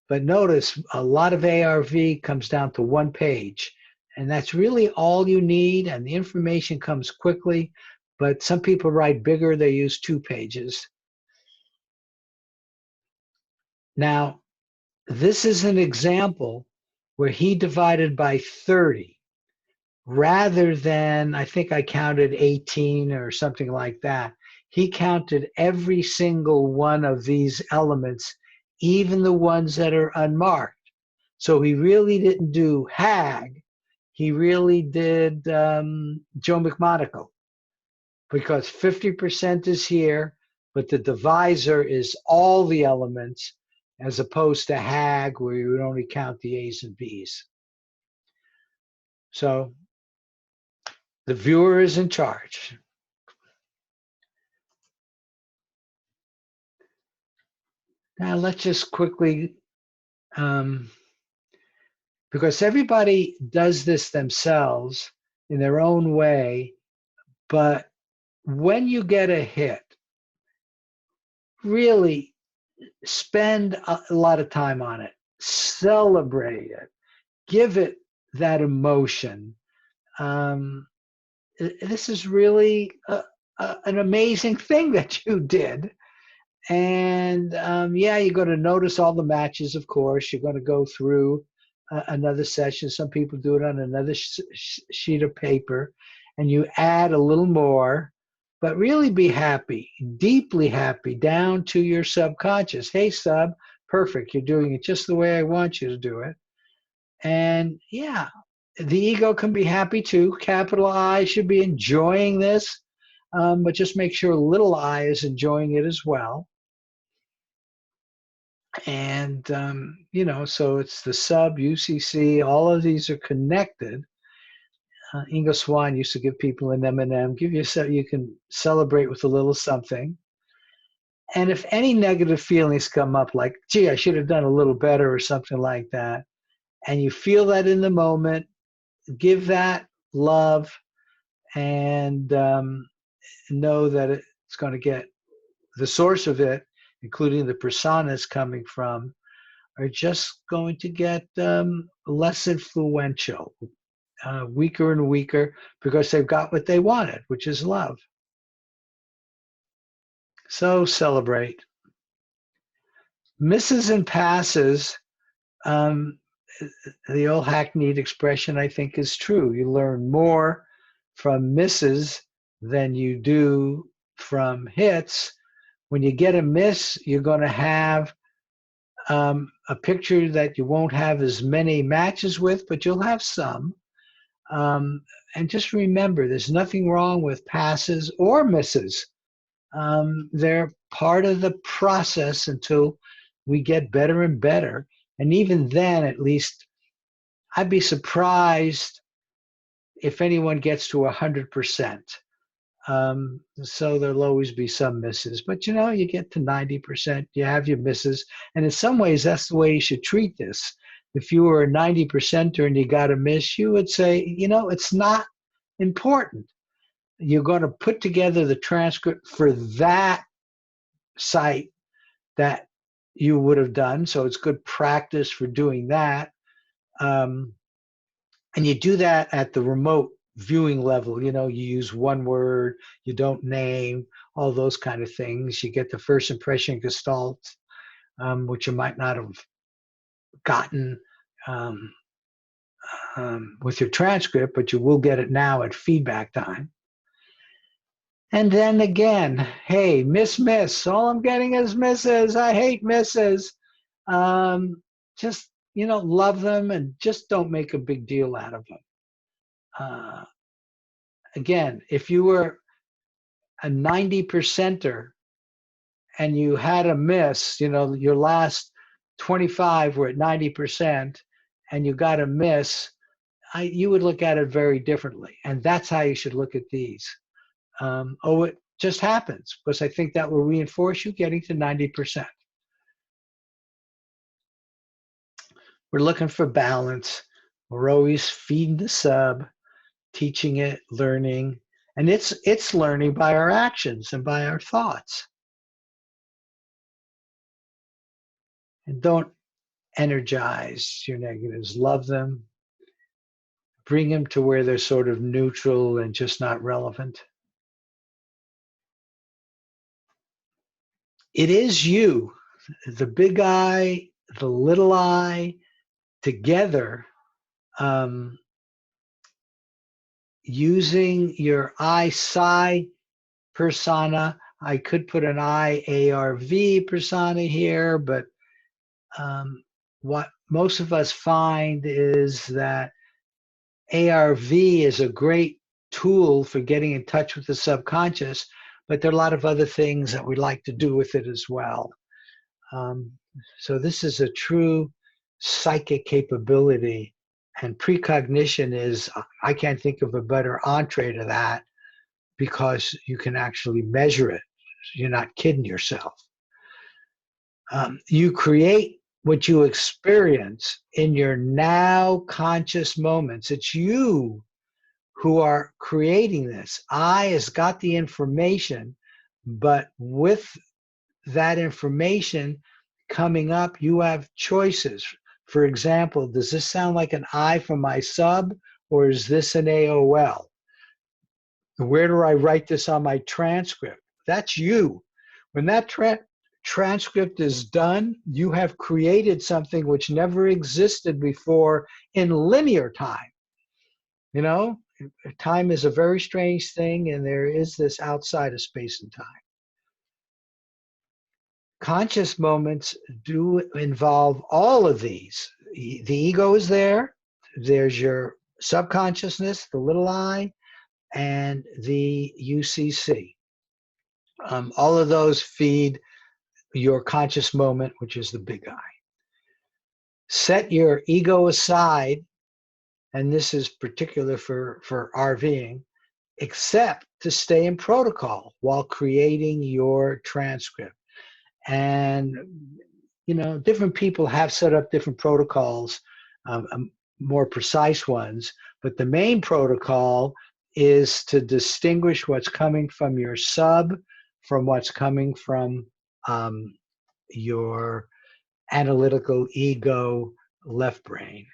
But notice a lot of ARV comes down to 1 page. And that's really all you need. And the information comes quickly. But some people write bigger. They use 2 pages. Now, this is an example where he divided by 30 rather than, I think I counted 18 or something like that. He counted every single one of these elements, even the ones that are unmarked. So he really didn't do HAG. He really did Joe McMonagle, because 50% is here, but the divisor is all the elements, as opposed to HAG, where you would only count the A's and B's. So the viewer is in charge. Now let's just quickly, because everybody does this themselves in their own way, but when you get a hit, really spend a lot of time on it, celebrate it, give it that emotion. This is really an amazing thing that you did. And yeah, you're going to notice all the matches, of course. You're going to go through another session. Some people do it on another sheet of paper, and you add a little more, but really be happy, deeply happy, down to your subconscious. Hey, sub, perfect. You're doing it just the way I want you to do it. And yeah, the ego can be happy too. Capital I should be enjoying this, but just make sure little I is enjoying it as well. And, you know, so it's the sub, UCC, all of these are connected. Ingo Swann used to give people an M&M, give you so you can celebrate with a little something. And if any negative feelings come up, like, gee, I should have done a little better or something like that, and you feel that in the moment, give that love and know that it's going to get the source of it, including the personas coming from, are just going to get less influential, weaker and weaker, because they've got what they wanted, which is love. So celebrate. Misses and passes, the old hackneyed expression, I think, is true. You learn more from misses than you do from hits. When you get a miss, you're going to have a picture that you won't have as many matches with, but you'll have some. And just remember, there's nothing wrong with passes or misses. They're part of the process until we get better and better. And even then, at least, I'd be surprised if anyone gets to 100%. So there'll always be some misses, but you know, you get to 90%, you have your misses. And in some ways, that's the way you should treat this. If you were a 90%er and you got a miss, you would say, you know, it's not important. You're going to put together the transcript for that site that you would have done. So it's good practice for doing that. And you do that at the remote viewing level. You know, you use one word, you don't name, all those kind of things. You get the first impression gestalt, which you might not have gotten with your transcript, but you will get it now at feedback time. And then again, hey, miss, all I'm getting is misses. I hate misses. Just, you know, love them and just don't make a big deal out of them. Again, if you were a 90%er and you had a miss, you know, your last 25 were at 90% and you got a miss, you would look at it very differently. And that's how you should look at these. It just happens, because I think that will reinforce you getting to 90%. We're looking for balance. We're always feeding the sub, teaching it, learning, and it's learning by our actions and by our thoughts. And don't energize your negatives. Love them. Bring them to where they're sort of neutral and just not relevant. It is you the big I, the little I together, using your iPsi persona. I could put an IARV persona here, but what most of us find is that ARV is a great tool for getting in touch with the subconscious, but there are a lot of other things that we like to do with it as well. So this is a true psychic capability, and precognition is, I can't think of a better entree to that because you can actually measure it. You're not kidding yourself. You create what you experience in your now conscious moments. It's you who are creating this. I has got the information, but with that information coming up, you have choices. For example, does this sound like an I from my sub, or is this an AOL? Where do I write this on my transcript? That's you. When that transcript is done, you have created something which never existed before in linear time. You know, time is a very strange thing, and there is this outside of space and time. Conscious moments do involve all of these. The ego is there. There's your subconsciousness, the little I, and the UCC. All of those feed your conscious moment, which is the big I. Set your ego aside, and this is particular for RVing, except to stay in protocol while creating your transcript. And, you know, different people have set up different protocols, more precise ones, but the main protocol is to distinguish what's coming from your sub from what's coming from your analytical ego left brain.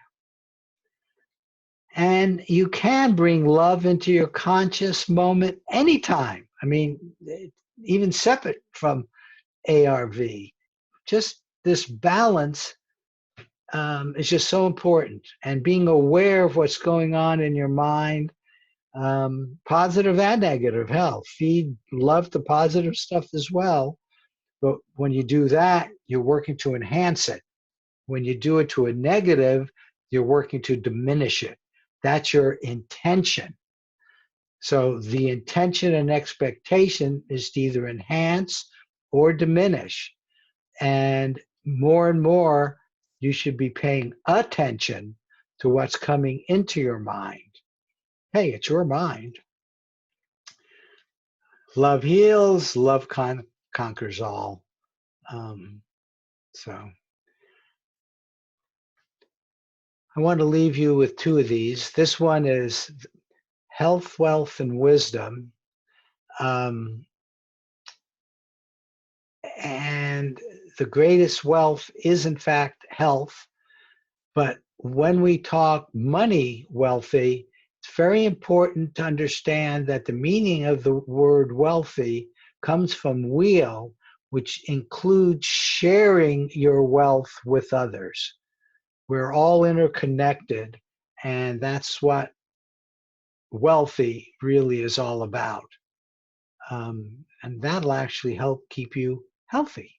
And you can bring love into your conscious moment anytime. I mean, even separate from ARV. Just this balance is just so important. And being aware of what's going on in your mind, positive and negative, hell, feed love to positive stuff as well. But when you do that, you're working to enhance it. When you do it to a negative, you're working to diminish it. That's your intention. So the intention and expectation is to either enhance or diminish. And more, you should be paying attention to what's coming into your mind. Hey, it's your mind. Love heals, love conquers all. So I want to leave you with two of these. This one is health, wealth, and wisdom. And the greatest wealth is, in fact, health. But when we talk money wealthy, it's very important to understand that the meaning of the word wealthy comes from wheel, which includes sharing your wealth with others. We're all interconnected, and that's what wealthy really is all about. And that'll actually help keep you healthy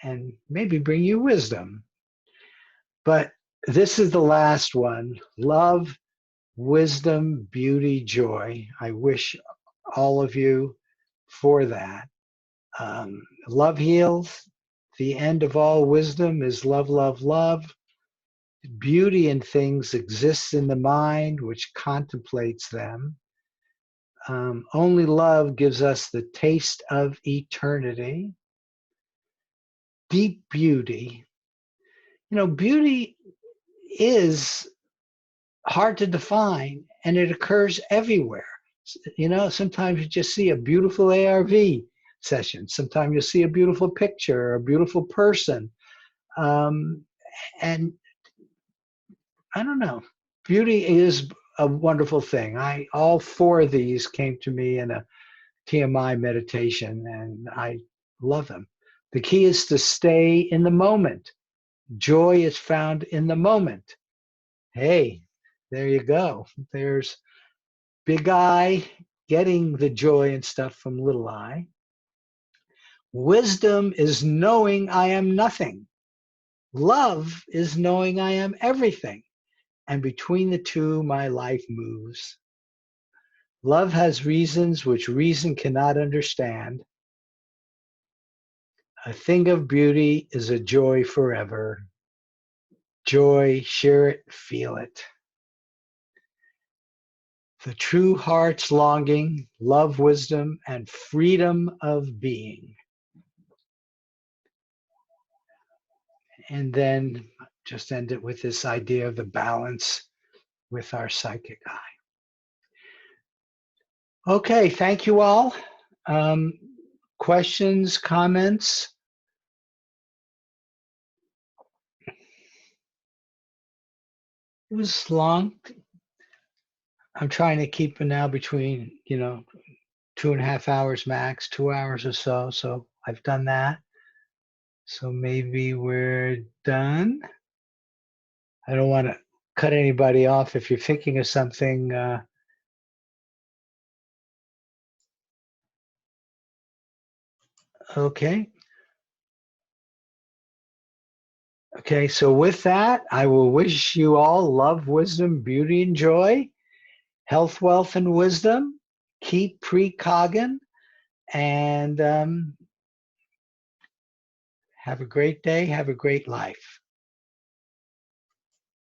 and maybe bring you wisdom. But this is the last one. Love, wisdom, beauty, joy. I wish all of you for that. Love heals. The end of all wisdom is love, love, love. Beauty in things exists in the mind, which contemplates them. Only love gives us the taste of eternity. Deep beauty. You know, beauty is hard to define, and it occurs everywhere. You know, sometimes you just see a beautiful ARV session. Sometimes you'll see a beautiful picture or a beautiful person. And I don't know, beauty is a wonderful thing. All four of these came to me in a TMI meditation, and I love them. The key is to stay in the moment. Joy is found in the moment. Hey, there you go. There's big I getting the joy and stuff from little I. Wisdom is knowing I am nothing. Love is knowing I am everything. And between the two, my life moves. Love has reasons which reason cannot understand. A thing of beauty is a joy forever. Joy, share it, feel it. The true heart's longing, love, wisdom, and freedom of being. And then just end it with this idea of the balance with our psychic eye. Okay, thank you all. Questions, comments? It was long. I'm trying to keep it now between, 2.5 hours max, 2 hours or so. So I've done that. So maybe we're done. I don't want to cut anybody off. If you're thinking of something, okay. Okay, so with that, I will wish you all love, wisdom, beauty, and joy, health, wealth, and wisdom. Keep precognition, and have a great day. Have a great life.